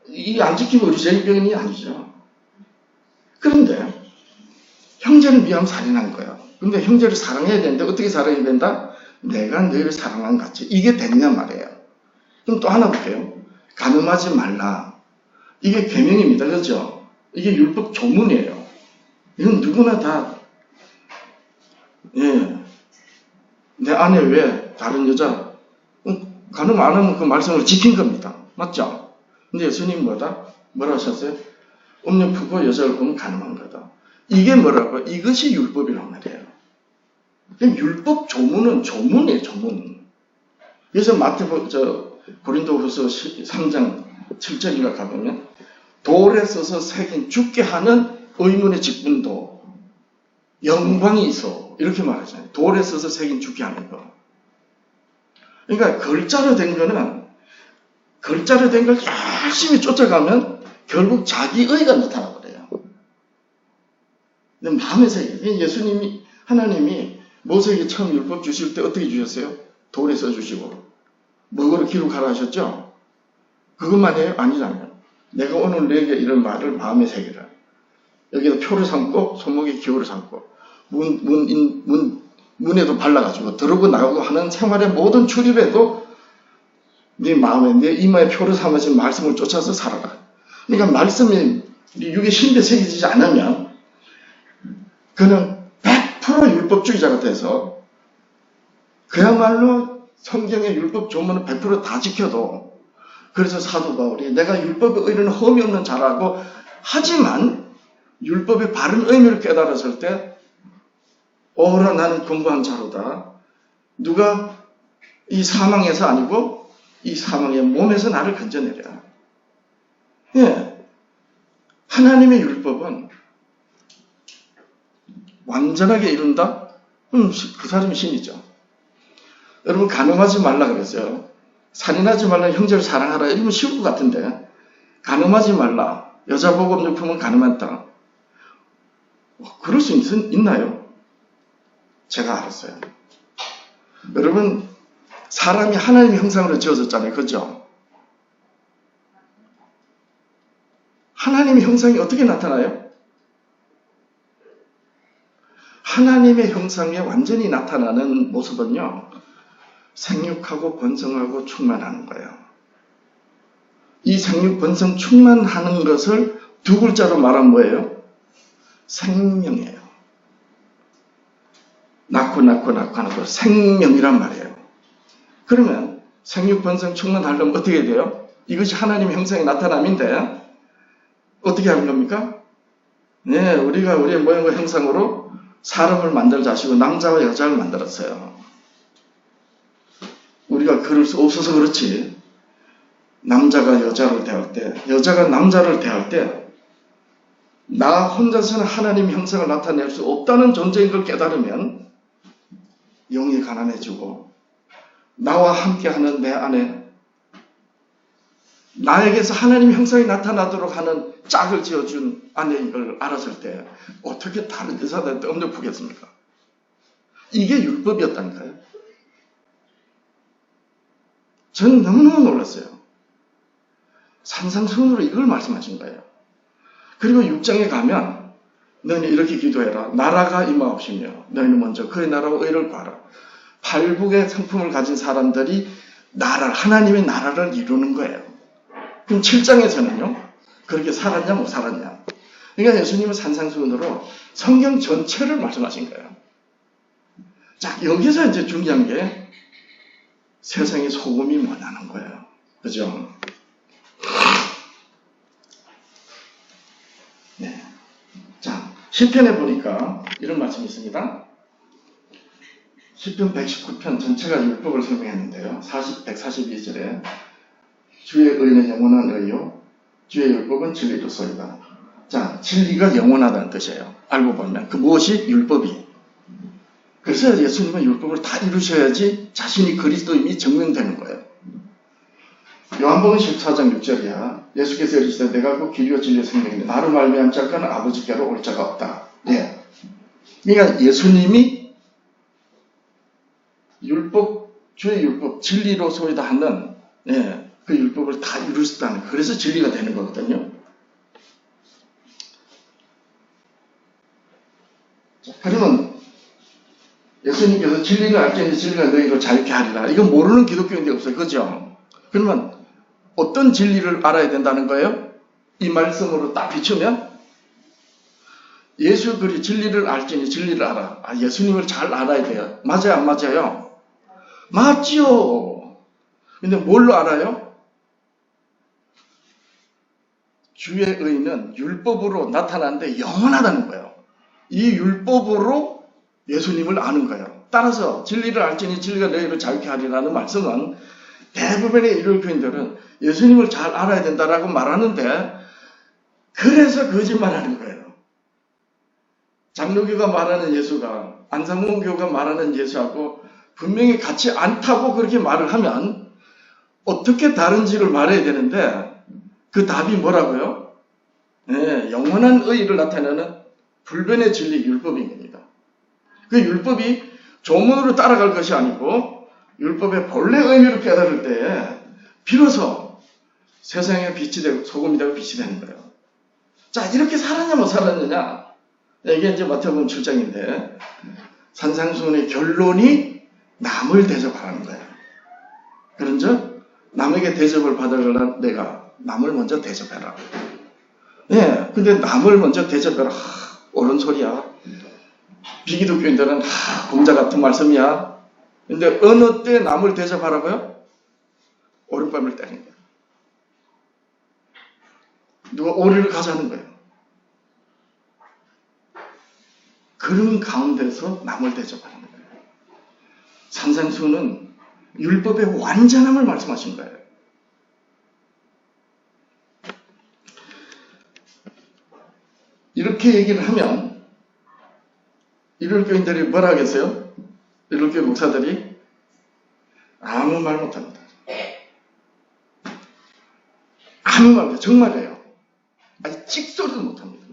이 안 지키면 우리 제일병이 아니죠. 그런데 형제를 미워하면 살인한 거예요. 근데 형제를 사랑해야 되는데 어떻게 사랑해야 된다? 내가 너희를 사랑한 같이. 이게 됐냐 말이에요. 그럼 또 하나 볼게요. 간음하지 말라. 이게 계명입니다. 그렇죠? 이게 율법 조문이에요. 이건 누구나 다 내 아내 왜 다른 여자 간음 안 하면 그 말씀을 지킨 겁니다. 맞죠? 근데 예수님 뭐라 하셨어요? 음녀 품고 여자를 보면 간음한 거다. 이게 뭐라고? 이것이 율법이란 말이에요. 율법 조문은 조문이에요, 조문. 그래서 고린도후서 3장 7절인가 가보면 돌에 써서 새긴 죽게 하는 의문의 직분도 영광이 있어. 이렇게 말하잖아요. 돌에 써서 새긴 죽게 하는 거. 그러니까 글자로 된 걸 열심히 쫓아가면 결국 자기의가 나타나버려요. 근데 마음의 세계. 하나님이 모세에게 처음 율법 주실 때 어떻게 주셨어요? 돌에 써주시고. 뭐로 기록하라 하셨죠? 그것만이에요? 아니잖아요. 내가 오늘 너에게 이런 말을 마음에 새기라. 여기다 표를 삼고 손목에 기호를 삼고 문에도 발라가지고 들어오고 나가고 하는 생활의 모든 출입에도 네 마음에 내 이마에 표를 삼아진 말씀을 쫓아서 살아가. 그러니까 말씀이 육의 심대에 새겨지지 않으면 그는 100% 율법주의자가 돼서 그야말로 성경의 율법 조문을 100% 다 지켜도 그래서 사도 바울이 내가 율법의 의리는 흠이 없는 자라고 하지만 율법의 바른 의미를 깨달았을 때 오라 나는 공부한 자로다. 누가 이 사망에서 아니고 이 사망의 몸에서 나를 건져내랴. 예. 하나님의 율법은 완전하게 이룬다? 그 사람이 신이죠. 여러분 간음하지 말라 그랬어요. 살인하지 말라, 형제를 사랑하라. 이러면 쉬울 것 같은데 간음하지 말라. 여자 보고 음욕품은 간음했다. 그럴 수 있나요? 제가 알았어요. 여러분 사람이 하나님의 형상으로 지어졌잖아요. 그죠? 하나님의 형상이 어떻게 나타나요? 하나님의 형상에 완전히 나타나는 모습은요. 생육하고 번성하고 충만하는 거예요. 이 생육, 번성, 충만하는 것을 두 글자로 말하면 뭐예요? 생명이에요. 낳고 생명이란 말이에요. 그러면 생육, 번성, 충만하려면 어떻게 돼요? 이것이 하나님의 형상의 나타남인데 어떻게 하는 겁니까? 네, 우리가 우리의 모양과 형상으로 사람을 만들자 하시고 남자와 여자를 만들었어요. 우리가 그럴 수 없어서 그렇지. 남자가 여자를 대할 때, 여자가 남자를 대할 때 나 혼자서는 하나님 형상을 나타낼 수 없다는 존재인 걸 깨달으면 영이 가난해지고 나와 함께하는 내 안에 나에게서 하나님 형상이 나타나도록 하는 짝을 지어준 아내인 걸 알았을 때 어떻게 다른 여자들한테 엄격하겠습니까? 이게 율법이었다니까요. 저는 너무너무 놀랐어요. 산상수훈으로 이걸 말씀하신 거예요. 그리고 6장에 가면 너희는 이렇게 기도해라. 나라가 임하옵시며 너희는 먼저 그의 나라와 의를 구하라. 팔복의 성품을 가진 사람들이 하나님의 나라를 이루는 거예요. 그럼 7장에서는요. 그렇게 살았냐 못 살았냐. 그러니까 예수님은 산상수훈으로 성경 전체를 말씀하신 거예요. 자, 여기서 이제 중요한 게 세상의 소금이 뭐냐는 거예요. 그죠? 네. 자, 시편에 보니까 이런 말씀이 있습니다. 시편 119편 전체가 율법을 설명했는데요. 142절에 주의 의는 영원한 의요 주의 율법은 진리로소이다. 자, 진리가 영원하다는 뜻이에요. 알고 보면 그 무엇이? 율법이. 그래서 예수님은 율법을 다 이루셔야지 자신이 그리스도임이 증명되는 거예요. 요한복음 14장 6절이야. 예수께서 이르시되 내가 그 길이요 진리요 생명이니 나를 말미암지 않고는 아버지께로 올 자가 없다. 예. 그러니까 예수님이 율법, 주의 율법, 진리로소이다 하는 그 율법을 다 이루셨다는 거예요. 그래서 진리가 되는 거거든요. 자, 그러면 예수님께서 진리를 알지니 진리가 너희로 자유케 하리라. 이건 모르는 기독교인들이 없어요. 그죠? 그러면 어떤 진리를 알아야 된다는 거예요? 이 말씀으로 딱 비추면 예수 그리 진리를 알지니 진리를 알아. 예수님을 잘 알아야 돼요. 맞아요? 안 맞아요? 맞죠. 근데 뭘로 알아요? 주의 의는 율법으로 나타나는데 영원하다는 거예요. 이 율법으로 예수님을 아는 거예요. 따라서 진리를 알지니 진리가 너희를 자유케 하리라는 말씀은 대부분의 일요일교인들은 예수님을 잘 알아야 된다라고 말하는데 그래서 거짓말하는 거예요. 장로교가 말하는 예수가 안상홍교가 말하는 예수하고 분명히 같지 않다고 그렇게 말을 하면 어떻게 다른지를 말해야 되는데 그 답이 뭐라고요? 네, 영원한 의의를 나타내는 불변의 진리 율법인 겁니다. 그 율법이 조문으로 따라갈 것이 아니고 율법의 본래 의미를 깨달을 때에 비로소 세상의 빛이 되고 소금이 되고 빛이 되는 거예요. 자, 이렇게 살았냐 못 살았느냐? 이게 이제 마태복음 7장인데 산상수훈의 결론이 남을 대접하라는 거예요. 그런즉 남에게 대접을 받으려면 내가 남을 먼저 대접해라. 예, 근데 남을 먼저 대접해라. 옳은 소리야. 비기독교인들은 공자 같은 말씀이야. 근데 어느 때 남을 대접하라고요? 오른밤을 때리는 거예요. 누가 오리를 가자는 거예요. 그런 가운데서 남을 대접하는 거예요. 산상수훈은 율법의 완전함을 말씀하신 거예요. 이렇게 얘기를 하면 일요일교인들이 뭐라 하겠어요? 일요일교회 목사들이 아무 말 못합니다. 아무 말 못해요. 정말이에요. 아니 찍소리도 못합니다.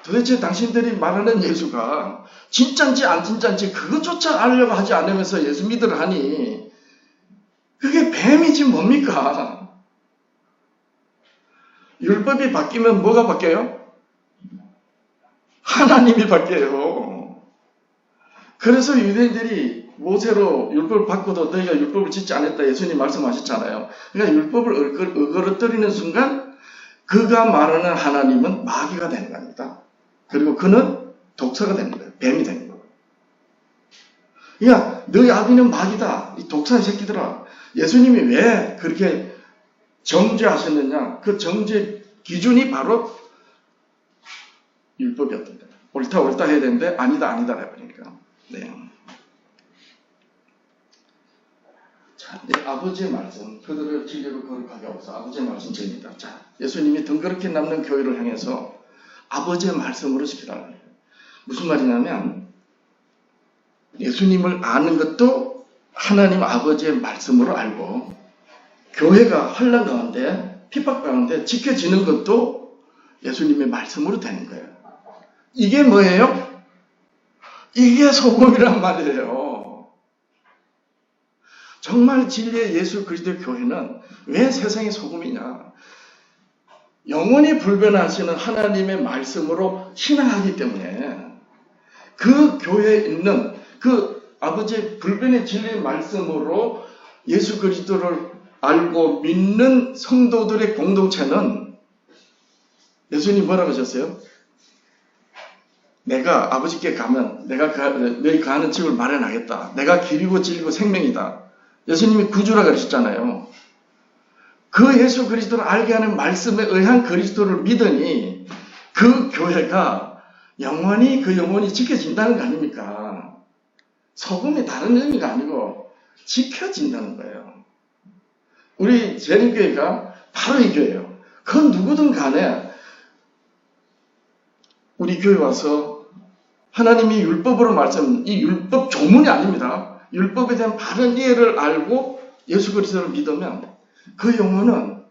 도대체 당신들이 말하는 예수가 진짠지 안 진짠지 그것조차 알려고 하지 않으면서 예수 믿으라 하니 그게 뱀이지 뭡니까? 율법이 바뀌면 뭐가 바뀌어요? 하나님이 바뀌어요. 그래서 유대인들이 모세로 율법을 바꿔도 너희가 율법을 짓지 않았다 예수님 말씀하셨잖아요. 그러니까 율법을 어그러뜨리는 순간 그가 말하는 하나님은 마귀가 되는 겁니다. 그리고 그는 독사가 되는 거예요. 뱀이 되는 거예요. 그러니까 너희 아비는 마귀다. 이 독사의 새끼들아. 예수님이 왜 그렇게 정죄하셨느냐? 그 정죄 기준이 바로 율법이었던 거예요. 옳다 해야 되는데 아니다 해버리니까. 네. 자, 내 아버지의 말씀, 그들을 진리로 거룩하게 하옵소서. 아버지의 말씀 전입니다. 자, 예수님이 덩그렇게 남는 교회를 향해서 아버지의 말씀으로 지켜달라는 거예요. 무슨 말이냐면 예수님을 아는 것도 하나님 아버지의 말씀으로 알고 교회가 환난 가운데 핍박 가운데 지켜지는 것도 예수님의 말씀으로 되는 거예요. 이게 뭐예요? 이게 소금이란 말이에요. 정말 진리의 예수 그리스도의 교회는 왜 세상의 소금이냐? 영원히 불변하시는 하나님의 말씀으로 신앙하기 때문에 그 교회에 있는 그 아버지의 불변의 진리의 말씀으로 예수 그리스도를 알고 믿는 성도들의 공동체는 예수님 뭐라고 하셨어요? 내가 아버지께 가면 내가 너희 가는 집을 마련하겠다. 내가 길이고 진리고 생명이다. 예수님이 구주라 그러셨잖아요. 그 예수 그리스도를 알게 하는 말씀에 의한 그리스도를 믿으니 그 교회가 영원히 그 영혼이 지켜진다는 거 아닙니까? 소금이 다른 의미가 아니고 지켜진다는 거예요. 우리 재림교회가 바로 이 교회예요. 그 누구든 간에 우리 교회 와서 하나님이 율법으로 이 율법 조문이 아닙니다. 율법에 대한 바른 이해를 알고 예수 그리스도를 믿으면 그 영혼은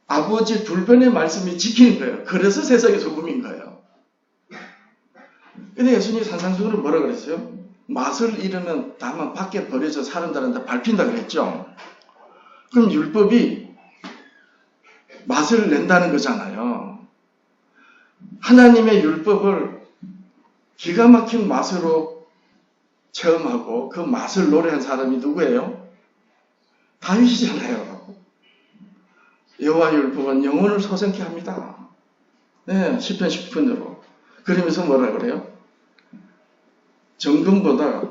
아버지 불변의 말씀이 지키는 거예요. 그래서 세상의 소금인 거예요. 근데 예수님이 산상수훈을 뭐라 그랬어요? 맛을 잃으면 다만 밖에 버려져 사람들한테 밟힌다 그랬죠. 그럼 율법이 맛을 낸다는 거잖아요. 하나님의 율법을 기가 막힌 맛으로 체험하고 그 맛을 노래한 사람이 누구예요? 다윗이잖아요. 여호와의 율법은 영혼을 소생케 합니다. 네, 10편 10편으로. 그러면서 뭐라 그래요? 정금보다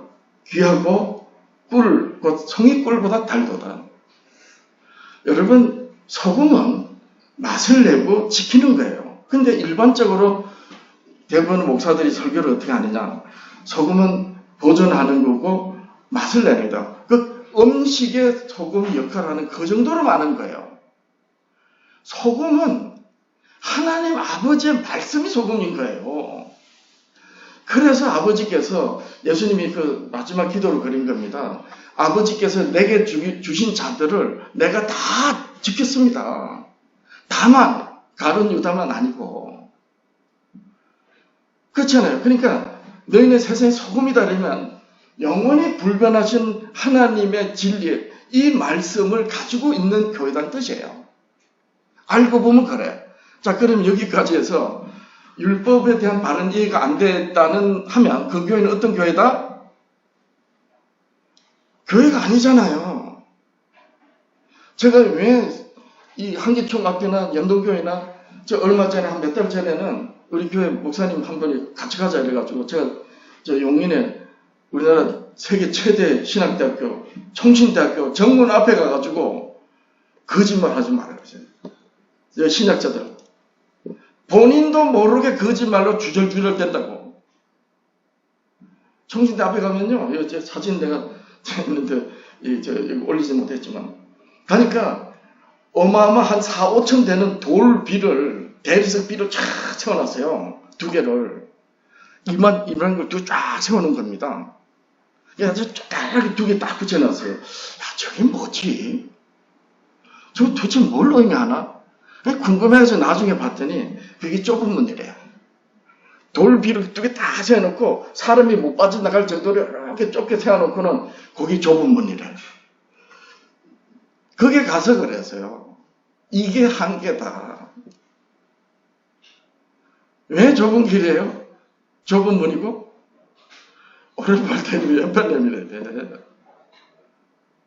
귀하고 꿀 곧 송이꿀보다 달도다. 여러분, 소금은 맛을 내고 지키는 거예요. 근데 일반적으로 대부분 목사들이 설교를 어떻게 하느냐. 소금은 보존하는 거고 맛을 내는다. 그 음식에 소금 역할을 하는 그 정도로 많은 거예요. 소금은 하나님 아버지의 말씀이 소금인 거예요. 그래서 아버지께서 예수님이 그 마지막 기도를 그린 겁니다. 아버지께서 내게 주신 자들을 내가 다 지켰습니다. 다만 가룟 유다만 아니고 그렇잖아요. 그러니까 너희는 세상의 소금이다 그러면 영원히 불변하신 하나님의 진리 이 말씀을 가지고 있는 교회란 뜻이에요. 알고 보면 그래. 자, 그럼 여기까지 해서 율법에 대한 바른 이해가 안 됐다는 하면 그 교회는 어떤 교회다? 교회가 아니잖아요. 제가 왜 이 한기총학교나 연동교회나 저 얼마 전에 한 몇 달 전에는 우리 교회 목사님 한 분이 같이 가자 이래가지고 제가 저 용인에 우리나라 세계 최대 신학대학교 총신대학교 정문 앞에 가가지고 거짓말 하지 말아요. 신학자들 본인도 모르게 거짓말로 주절주절 된다고. 총신대 앞에 가면요, 제 사진 내가 했는데 여기 올리지 못했지만 가니까 어마어마한 4, 5천 되는 돌비를 대리석 비를 쫙 세워놨어요. 두 개를 이만 걸 두 쫙 세워놓은 겁니다. 그래서 쫙 두 개 딱 붙여놨어요. 야, 저게 뭐지? 저 도대체 뭘 의미하나? 궁금해서 나중에 봤더니 그게 좁은 문이래요. 돌비를 두 개 다 세워놓고 사람이 못 빠져나갈 정도로 이렇게 좁게 세워놓고는 거기 좁은 문이래요. 거기 가서 그랬어요. 이게 한계다. 왜 좁은 길이에요? 좁은 문이고 오른발 대면 왼발 내밀어야 돼.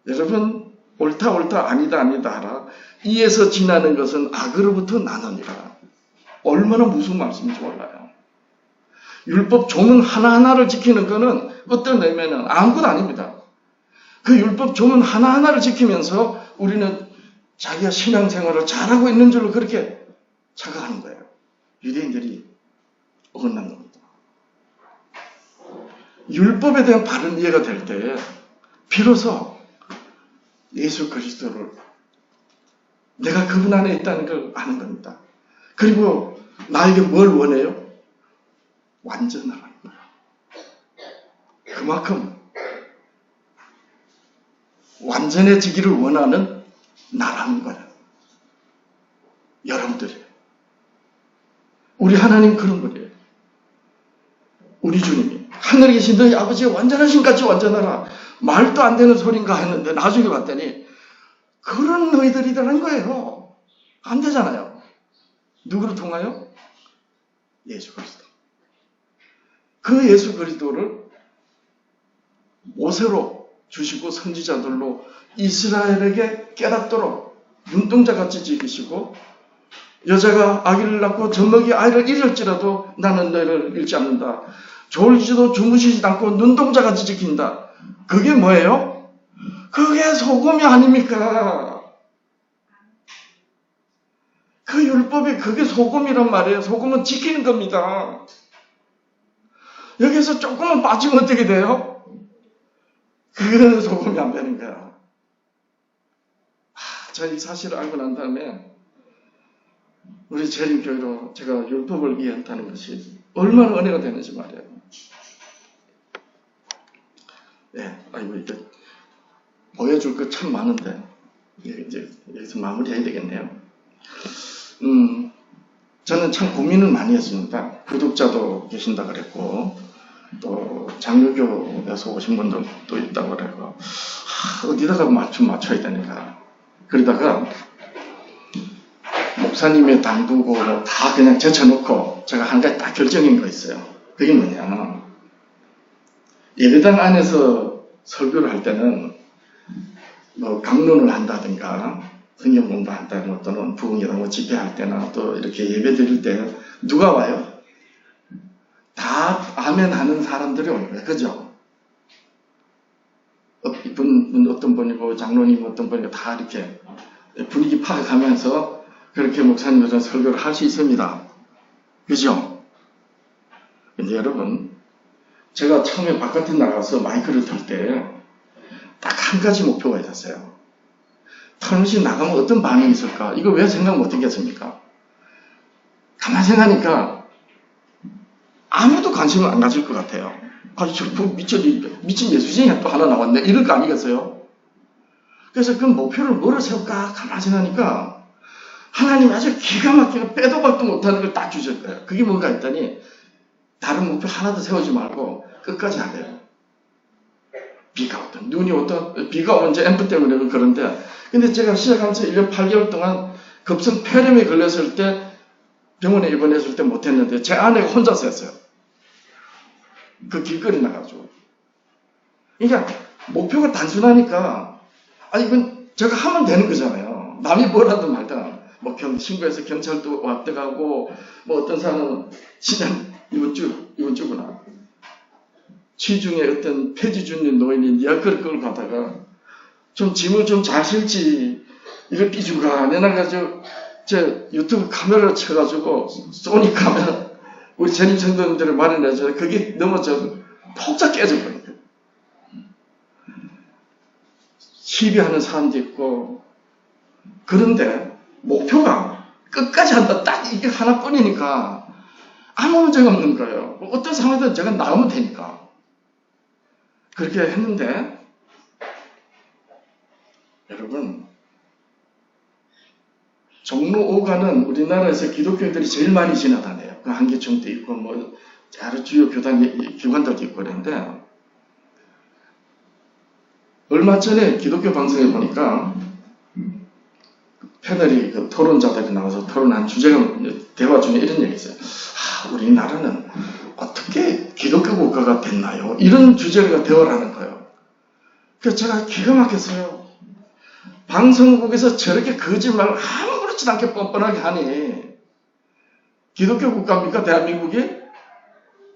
여러분 옳다 아니다 하라. 이에서 지나는 것은 악으로부터 나느니라. 얼마나 무슨 말씀인지 몰라요. 율법 조문 하나하나를 지키는 것은 어떤 의미는 아무것도 아닙니다. 그 율법 조문 하나하나를 지키면서 우리는 자기가 신앙생활을 잘하고 있는 줄로 그렇게 착각하는 거예요. 유대인들이 어긋난 겁니다. 율법에 대한 바른 이해가 될 때 비로소 예수 그리스도를 내가 그분 안에 있다는 걸 아는 겁니다. 그리고 나에게 뭘 원해요? 완전하라는 거예요. 그만큼 완전해지기를 원하는 나라는 거예요. 여러분들이. 우리 하나님 그런 분이에요. 우리 주님이 하늘에 계신 너희 아버지가 완전하신 같이 완전하라. 말도 안 되는 소린가 했는데 나중에 봤더니 그런 너희들이라는 거예요. 안 되잖아요. 누구를 통하여? 예수 그리스도. 그 예수 그리스도를 모세로 주시고 선지자들로 이스라엘에게 깨닫도록 눈동자같이 지키시고 여자가 아기를 낳고 젖먹이 아이를 잃을지라도 나는 너희를 잃지 않는다. 졸지도 주무시지 않고 눈동자같이 지킨다. 그게 뭐예요? 그게 소금이 아닙니까? 그 율법이 그게 소금이란 말이에요. 소금은 지키는 겁니다. 여기서 조금만 빠지면 어떻게 돼요? 그거는 소금이 안 되는 거야. 제가 이 사실을 알고 난 다음에 우리 재림교회로 제가 율법을 이해한다는 것이 얼마나 은혜가 되는지 말이에요. 네, 아이고 이게 보여줄 것 참 많은데 이제 여기서 마무리해야 되겠네요. 저는 참 고민을 많이 했습니다. 구독자도 계신다 그랬고 또 장로교에서 오신 분들도 있다고 그러고 어디다가 맞춰야 되는가. 그러다가 목사님의 당부고 다 그냥 제쳐놓고 제가 한 가지 딱 결정인 거 있어요. 그게 뭐냐. 예배당 안에서 설교를 할 때는 뭐 강론을 한다든가 성경 공부한다든가 또는 부흥회나 집회할 때나 또 이렇게 예배 드릴 때 누가 와요? 다 아멘 하는 사람들이 오는 거예요. 그죠? 이분 목사님은 어떤 분이고 장로님 어떤 분이고 다 이렇게 분위기 파악하면서 그렇게 목사님들은 설교를 할 수 있습니다. 그죠? 근데 여러분, 제가 처음에 바깥에 나가서 마이크를 털 때 딱 한 가지 목표가 있었어요. 털시 나가면 어떤 반응이 있을까? 이거 왜 생각 못 했겠습니까? 가만히 생각하니까 아무도 관심을 안 가질 것 같아요. 아주 미친 예수쟁이가 또 하나 나왔네. 이럴 거 아니겠어요? 그래서 그 목표를 뭐로 세울까? 가만히 생각하니까 하나님이 아주 기가 막히게 빼도 박도 못하는 걸 딱 주실 거예요. 그게 뭔가 했더니 다른 목표 하나도 세우지 말고 끝까지 하래요. 비가 오든 눈이 오든 비가 오면 이제 앰프 때문에 그런데 근데 제가 시작하면서 1년 8개월 동안 급성 폐렴에 걸렸을 때 병원에 입원했을 때 못했는데 제 아내가 혼자서 했어요. 그 길거리 나가지고. 그러니까 목표가 단순하니까 이건 제가 하면 되는 거잖아요. 남이 뭐라든 말든 뭐 신고해서 경찰도 왔다가고 뭐 어떤 사람은 신장 이번 주구나. 취중에 어떤 폐지 중인 노인이 니가 그걸 끌고 가다가 좀 짐을 좀 잘 실지 이걸 삐주가 내놔가지고 제 유튜브 카메라를 쳐가지고 소니 카메라 우리 전임 성도님들을 마련해서 그게 넘어져 폭삭 깨져버린 거예요. 시비하는 사람도 있고 그런데 목표가 끝까지 한다 딱 이게 하나뿐이니까 아무 문제가 없는 거예요. 어떤 상황에든 제가 나오면 되니까 그렇게 했는데 여러분 종로 5가는 우리나라에서 기독교인들이 제일 많이 지나다녀요. 그 한계총도 있고 뭐 여러 주요 기관들도 있고 그런데 얼마 전에 기독교 방송에 보니까 패널이 그 토론자들이 나와서 토론한 주제가 대화 중에 이런 얘기 있어요. 우리나라는 어떻게 기독교 국가가 됐나요? 이런 주제가 대화를 하는 거예요. 그래서 제가 기가 막혔어요. 방송국에서 저렇게 거짓말을 아무렇지도 않게 뻔뻔하게 하니 기독교 국가입니까? 대한민국이?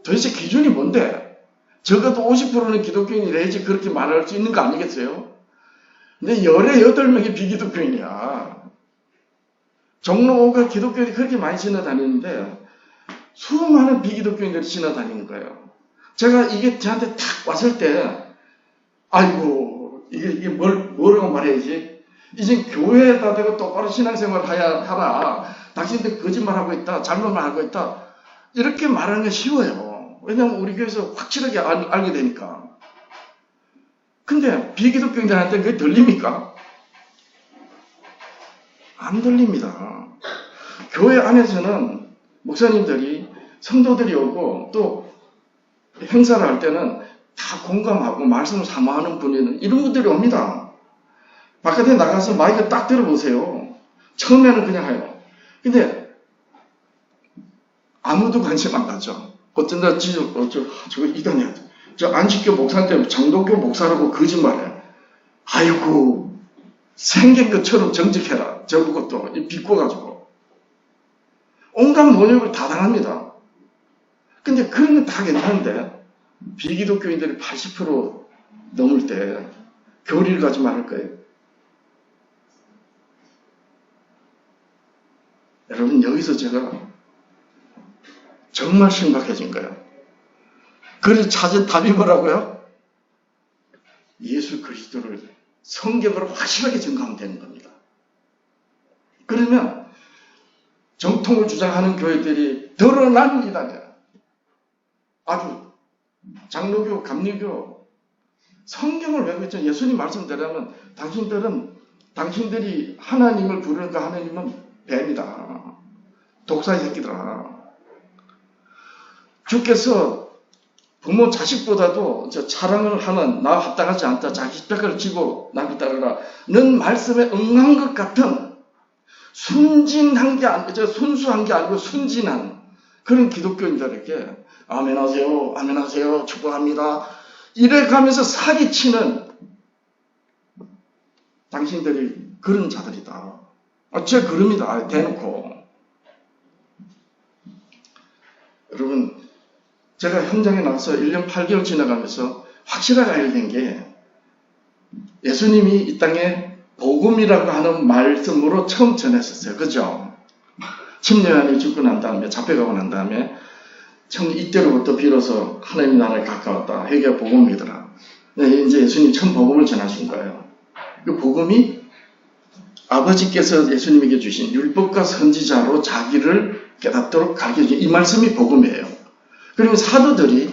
도대체 기준이 뭔데? 적어도 50%는 기독교인이래야지 그렇게 말할 수 있는 거 아니겠어요? 근데 18명이 비기독교인이야. 종로 5가 기독교인이 그렇게 많이 지나다니는데 수많은 비기독교인들이 지나다니는 거예요. 제가 이게 저한테 탁 왔을 때 아이고 이게 뭐라고 말해야지? 이제 교회에다 대고 똑바로 신앙생활 하라. 당신들 거짓말하고 있다. 잘못만 하고 있다. 이렇게 말하는 게 쉬워요. 왜냐하면 우리 교회에서 확실하게 알게 되니까. 근데 비기독교인들한테 그게 들립니까? 안 들립니다. 교회 안에서는 목사님들이 성도들이 오고 또 행사를 할 때는 다 공감하고 말씀을 사모하는 분이는 이런 분들이 옵니다. 바깥에 나가서 마이크 딱 들어보세요. 처음에는 그냥 해요. 근데 아무도 관심 안 가죠. 어쩐다 저거 이단이야. 저 안식교 목사인데 장독교 목사라고 거짓말해. 아이고 생긴 것처럼 정직해라. 저것도 비꼬가지고 온갖 모욕을 다 당합니다. 근데 그런 건 다 괜찮은데 비기독교인들이 80% 넘을 때 교리를 가지고 말할 거예요. 여러분 여기서 제가 정말 심각해진 거예요. 그래서 찾은 답이 뭐라고요? 예수 그리스도를 성경으로 확실하게 증거하면 되는 겁니다. 그러면 정통을 주장하는 교회들이 드러난 이단이야. 아주 장로교, 감리교 성경을 외우고 있죠. 예수님 말씀대로하면 당신들이 하나님을 부르는 그 하나님은 뱀이다. 독사의 새끼들아. 주께서 부모 자식보다도 사랑을 하는 나와 합당하지 않다. 자기 십자가를 지고 나를 따르라. 는 말씀에 응한 것 같은 순진한 게 아니고 순수한 게 아니고 순진한 그런 기독교인들에게 아멘하세요. 아멘하세요. 축복합니다. 이래가면서 사기치는 당신들이 그런 자들이다. 제가 그럽니다. 대놓고. 여러분 제가 현장에 나가서 1년 8개월 지나가면서 확실하게 알게 된 게 예수님이 이 땅에 복음이라고 하는 말씀으로 처음 전했었어요. 그죠? 침례요한이 죽고 난 다음에, 잡혀가고 난 다음에 이때로부터 비로소 하나님 나라에 가까웠다. 이게 복음이더라. 네, 이제 예수님이 처음 복음을 전하신 거예요. 그 복음이 아버지께서 예수님에게 주신 율법과 선지자로 자기를 깨닫도록 가르쳐준 이 말씀이 복음이에요. 그리고 사도들이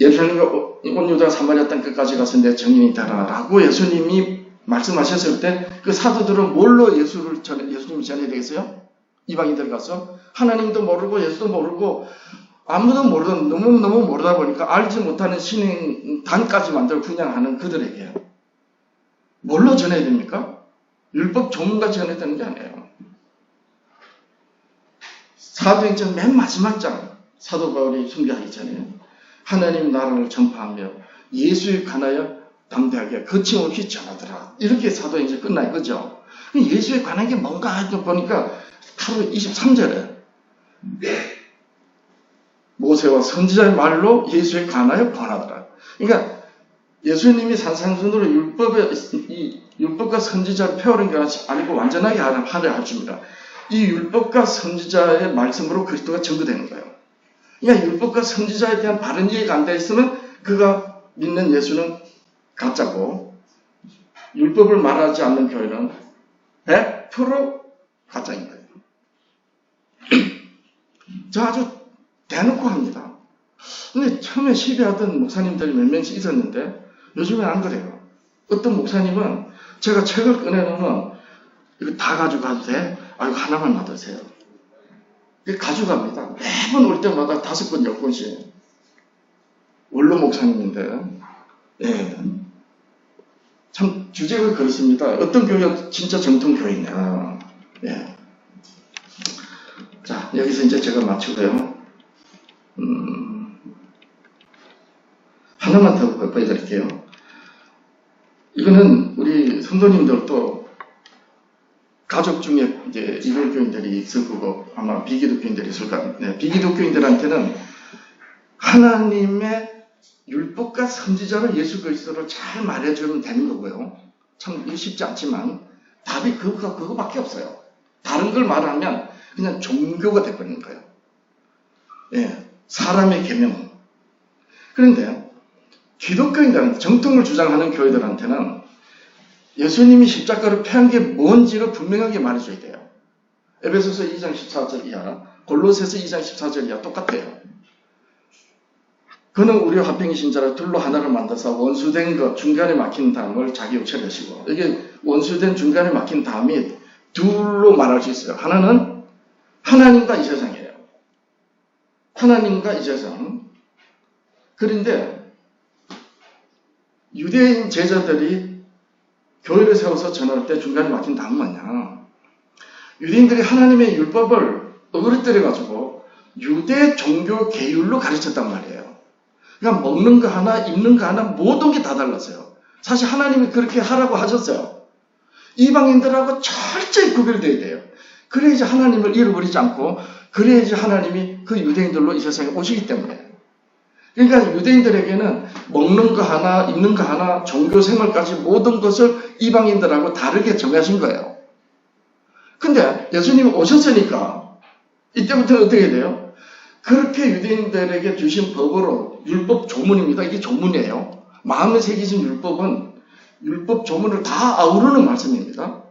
예루살렘과 온 유다 사마리아 땅 끝까지 가서 내 증인이 되라 라고 예수님이 말씀하셨을 때 그 사도들은 뭘로 예수님이 전해야 되겠어요? 이방인들 가서 하나님도 모르고 예수도 모르고 아무도 모르던 너무 모르다 보니까 알지 못하는 신행단까지 만들어 분양하는 그들에게 뭘로 전해야 됩니까? 율법 조문과 전해야 되는 게 아니에요. 사도행전 맨 마지막 장 사도 바울이 순교하기 전에 하나님 나라를 전파하며 예수에 관하여 담대하게 거침없이 전하더라. 이렇게 사도행전이 끝나요. 그죠? 예수에 관한 게 뭔가 하다 보니까 바로 23절에 모세와 선지자의 말로 예수에 관하여 권하더라. 그러니까 예수님이 산상순으로 율법과 선지자를 펴오른 게 아니고 완전하게 하려 하십니다. 이 율법과 선지자의 말씀으로 그리스도가 증거되는 거예요. 그러니까 율법과 선지자에 대한 바른 이해가 안 돼 있으면 그가 믿는 예수는 가짜고 율법을 말하지 않는 교회는 100% 가짜인 거예요. 저 아주 대놓고 합니다. 근데 처음에 시비하던 목사님들이 몇 명씩 있었는데 요즘엔 안 그래요. 어떤 목사님은 제가 책을 꺼내놓으면 이거 다 가져가도 돼? 아이고 하나만 놔두세요. 가져갑니다. 매번 올 때마다 5권, 10권씩. 원로 목사님인데 네. 참 주제가 그렇습니다. 어떤 교회가 진짜 정통 교회냐. 네. 자, 여기서 이제 제가 마치고요. 하나만 더 보여드릴게요. 이거는 우리 성도님들도 가족 중에 이제 이불교인들이 있을 거고 아마 비기독교인들이 있을 거예요. 네, 비기독교인들한테는 하나님의 율법과 선지자를 예수 그리스도로 잘 말해주면 되는 거고요. 참 쉽지 않지만 답이 그거밖에 없어요. 다른 걸 말하면 그냥 종교가 되버리는 거예요. 예, 사람의 계명. 그런데 기독교인들한테 정통을 주장하는 교회들한테는 예수님이 십자가를 패한 게 뭔지를 분명하게 말해줘야 돼요. 에베소서 2장 14절 이하, 골로새서 2장 14절 이하 똑같아요. 그는 우리와 화평이신 자라 둘로 하나를 만들어서 원수된 것 중간에 막힌 담을 자기 육체를 내시고 이게 원수된 중간에 막힌 담이 둘로 말할 수 있어요. 하나는 하나님과 이 세상이에요. 하나님과 이 세상. 그런데 유대인 제자들이 교회를 세워서 전할 때 중간에 막힌 담은 뭐냐. 유대인들이 하나님의 율법을 어그러뜨려가지고 유대 종교 계율로 가르쳤단 말이에요. 그러니까 먹는 거 하나, 입는 거 하나, 모든 게 다 달랐어요. 사실 하나님이 그렇게 하라고 하셨어요. 이방인들하고 철저히 구별되어야 돼요. 그래야지 하나님을 잃어버리지 않고, 그래야지 하나님이 그 유대인들로 이 세상에 오시기 때문에. 그러니까 유대인들에게는 먹는 거 하나, 입는 거 하나, 종교 생활까지 모든 것을 이방인들하고 다르게 정하신 거예요. 근데 예수님이 오셨으니까 이때부터 어떻게 돼요? 그렇게 유대인들에게 주신 법으로 율법 조문입니다. 이게 조문이에요. 마음에 새기신 율법은 율법 조문을 다 아우르는 말씀입니다.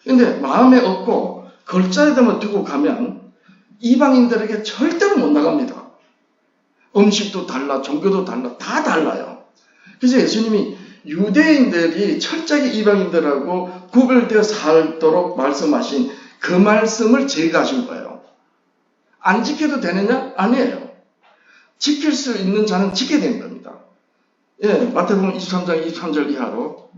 근데 마음에 얻고 글자에다만 두고 가면 이방인들에게 절대로 못 나갑니다. 음식도 달라, 종교도 달라, 다 달라요. 그래서 예수님이 유대인들이 철저하게 이방인들하고 구별되어 살도록 말씀하신 그 말씀을 제거하신 거예요. 안 지켜도 되느냐? 아니에요. 지킬 수 있는 자는 지켜야 되는 겁니다. 예, 마태복음 23장 23절 이하로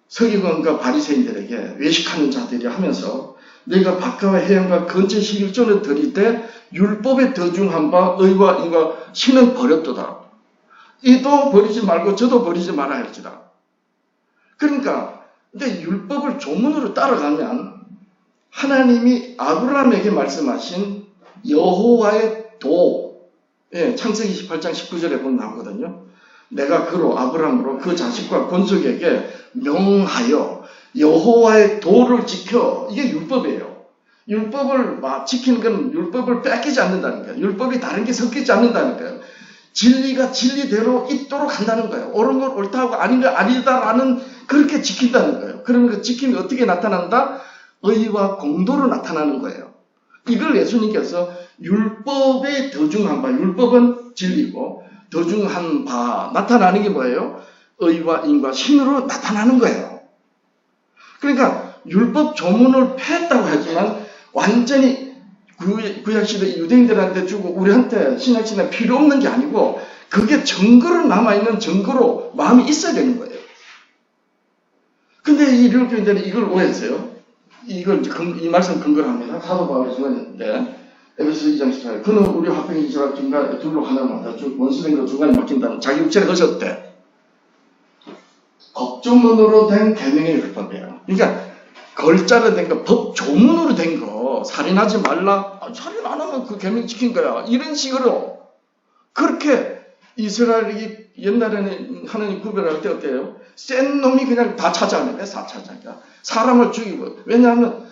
서기관과 바리새인들에게 외식하는 자들이 하면서 너희가 박하와 해양과 건체 11조를 드릴 때 율법에 더중한 바 의와 인과 신은 버렸도다. 이도 버리지 말고 저도 버리지 말아야 할지다. 그러니까 근데 율법을 조문으로 따라가면 하나님이 아브라함에게 말씀하신 여호와의 도, 예, 창세기 28장 19절에 보면 나오거든요. 내가 그로 아브라함으로 그 자식과 권속에게 명하여 여호와의 도를 지켜. 이게 율법이에요. 율법을 지키는 건 율법을 뺏기지 않는다는 거예요. 율법이 다른 게 섞이지 않는다는 거예요. 진리가 진리대로 있도록 한다는 거예요. 옳은 걸 옳다고 아닌 걸 아니다라는 그렇게 지킨다는 거예요. 그러면 그 지킴이 어떻게 나타난다? 의와 공도로 나타나는 거예요. 이걸 예수님께서 율법의 더중한 바, 율법은 진리고 더중한 바 나타나는 게 뭐예요? 의와 인과 신으로 나타나는 거예요. 그러니까 율법 조문을 폐했다고 하지만 완전히 구약시대 유대인들한테 주고 우리한테 신약시대에 필요 없는 게 아니고 그게 증거로 남아있는 증거로 마음이 있어야 되는 거예요. 근데 이 율법인들은 이걸 오해했어요. 이걸 이제 이 말씀 근거로 합니다. 사도 바울이 중간인데 에베소 2장 18절 그는 우리 화평이지라 중간에 둘로 하나마다 원수된 거 중간에 맡긴다는 자기 육체를 거셨대. 법조문으로 된 계명의 율법이에요. 그러니까 걸자로 된 거, 법 조문으로 된 거, 살인하지 말라. 살인 안 하면 그 계명 지킨 거야. 이런 식으로 그렇게 이스라엘이 옛날에는 하나님 구별할 때 어때요? 센 놈이 그냥 다 찾아내네. 다 찾아가. 사람을 죽이고. 왜냐하면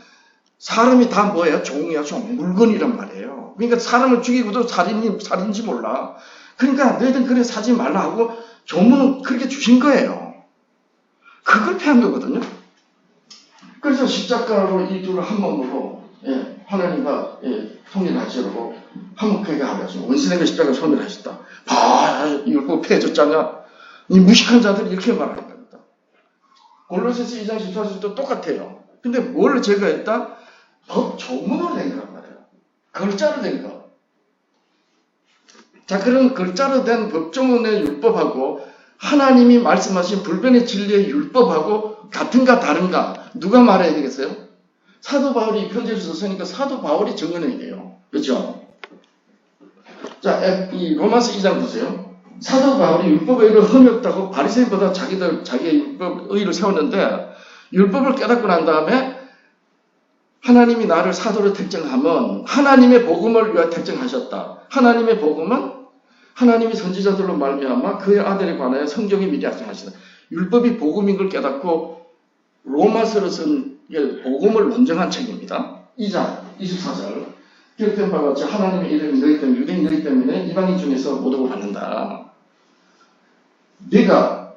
사람이 다 뭐예요? 종이야, 종. 물건이란 말이에요. 그러니까 사람을 죽이고도 살인인지 몰라. 그러니까 너희들 그래 사지 말라 하고 조문은 그렇게 주신 거예요. 그걸 패한 거거든요. 그래서 십자가로 이 둘을 한 몸으로 하나님과 통일하시려고 화목하게 하려고 원수된 그 십자가를 소멸하셨다. 율법 폐해졌잖아. 이 무식한 자들이 이렇게 말하는 겁니다. 골로새서 2장 14절도 똑같아요. 근데 뭘 제거했다? 법 조문으로 된 거란 말이에요. 글자로 된 거. 자, 그런 글자로 된 법조문의 율법하고 하나님이 말씀하신 불변의 진리의 율법하고 같은가 다른가 누가 말해야 되겠어요? 사도 바울이 편지를 썼으니까 사도 바울이 증언해야 돼요. 그렇죠? 자, 이 로마서 2장 보세요. 사도 바울이 율법의 의를 흠이 없다고 바리새인보다 자기의 율법 의를 세웠는데 율법을 깨닫고 난 다음에 하나님이 나를 사도로 택정하면 하나님의 복음을 위하여 택정하셨다. 하나님의 복음은 하나님이 선지자들로 말미암아 그의 아들에 관하여 성경이 미리 약정하시다. 율법이 복음인 걸 깨닫고 로마서로 쓴 복음을 논증한 책입니다. 2장 24절 기록된 바와 같이 하나님의 이름이 너희 때문에 유대인 너희 때문에 이방인 중에서 모독을 받는다.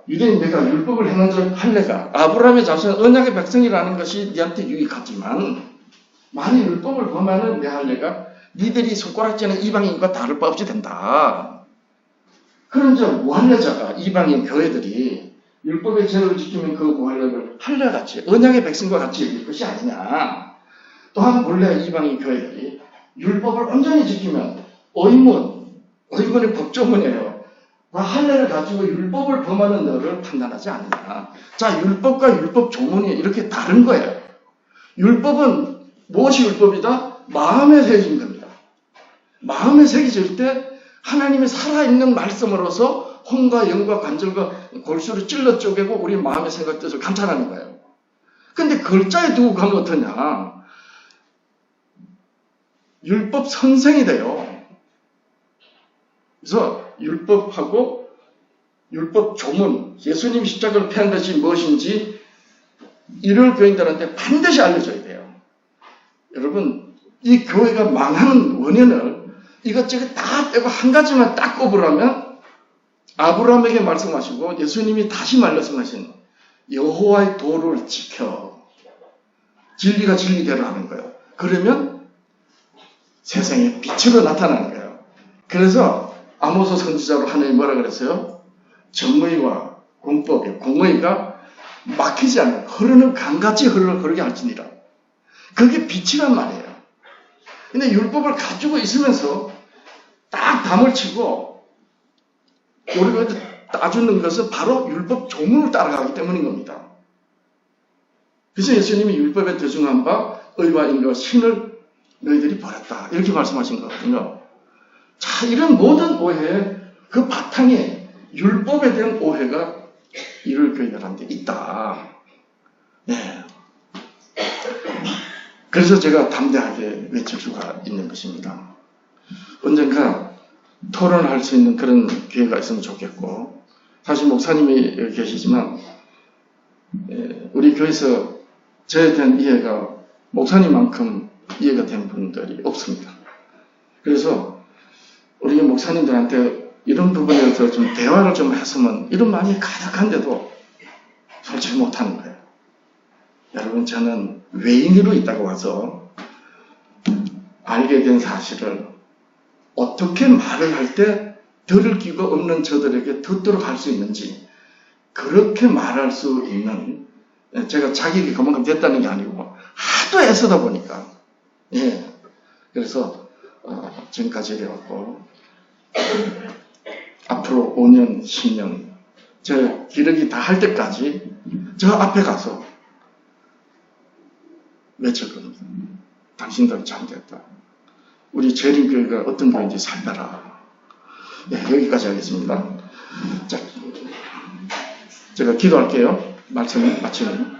유대인 내가 율법을 행한 줄 할례가 아브라함의 자손 언약의 백성이라는 것이 네한테 유익하지만 만일 율법을 범하는 내 할례가 니들이 손가락질하는 이방인과 다를 바 없이 된다. 그런 무할례자가 이방인 교회들이 율법의 제도를 지키면 그 무할례를 할례같이 언약의 백성과 같이 여길 것이 아니냐. 또한 본래 이방인 교회들이 율법을 온전히 지키면 의문의 법조문이에요. 할례를 가지고 율법을 범하는 너를 판단하지 않느냐. 자, 율법과 율법 조문이 이렇게 다른 거예요. 율법은 무엇이 율법이다? 마음에 새겨진 겁니다. 마음에 새겨질 때 하나님의 살아있는 말씀으로서 혼과 영과 관절과 골수를 찔러 쪼개고 우리 마음의 생각 뜻을 감찰하는 거예요. 근데 글자에 두고 가면 어떠냐? 율법 선생이 돼요. 그래서 율법하고 율법 조문, 예수님 십자가를 펴는 것이 무엇인지 이런 교인들한테 반드시 알려줘야 돼요. 여러분, 이 교회가 망하는 원인을 이것저것 다 빼고 한 가지만 딱 꼽으라면 아브라함에게 말씀하시고 예수님이 다시 말씀하신 여호와의 도를 지켜 진리가 진리대로 하는 거예요. 그러면 세상에 빛으로 나타나는 거예요. 그래서 아모스 선지자로 하나님이 뭐라 그랬어요? 정의와 공의가 막히지 않는 흐르는 강같이 흐르게 할지니라. 그게 빛이란 말이에요. 근데 율법을 가지고 있으면서 딱 담을 치고 우리가 따주는 것은 바로 율법 조문을 따라가기 때문인 겁니다. 그래서 예수님이 율법에 대중한 바 의와 인과 신을 너희들이 버렸다. 이렇게 말씀하신 거거든요. 자, 이런 모든 오해의 그 바탕에 율법에 대한 오해가 이를 교인들한테 있다. 네. 그래서 제가 담대하게 외칠 수가 있는 것입니다. 언젠가 토론할 수 있는 그런 기회가 있으면 좋겠고, 사실 목사님이 여기 계시지만 우리 교회에서 저에 대한 이해가 목사님만큼 이해가 된 분들이 없습니다. 그래서 우리 목사님들한테 이런 부분에 대해서 좀 대화를 좀 했으면 이런 마음이 가득한데도 솔직히 못하는 거예요. 여러분, 저는 외인으로 있다가 와서 알게 된 사실을 어떻게 말을 할 때 들을 기가 없는 저들에게 듣도록 할 수 있는지, 그렇게 말할 수 있는, 제가 자격이 그만큼 됐다는 게 아니고 하도 애쓰다 보니까, 그래서 지금까지 이래왔고 앞으로 5년, 10년 제 기력이 다 할 때까지 저 앞에 가서 외칠 겁니다. 당신들 잘됐다. 우리 재림교회가 어떤 교회인지 살펴라. 여기까지 하겠습니다. 자, 제가 기도할게요. 말씀 마치면.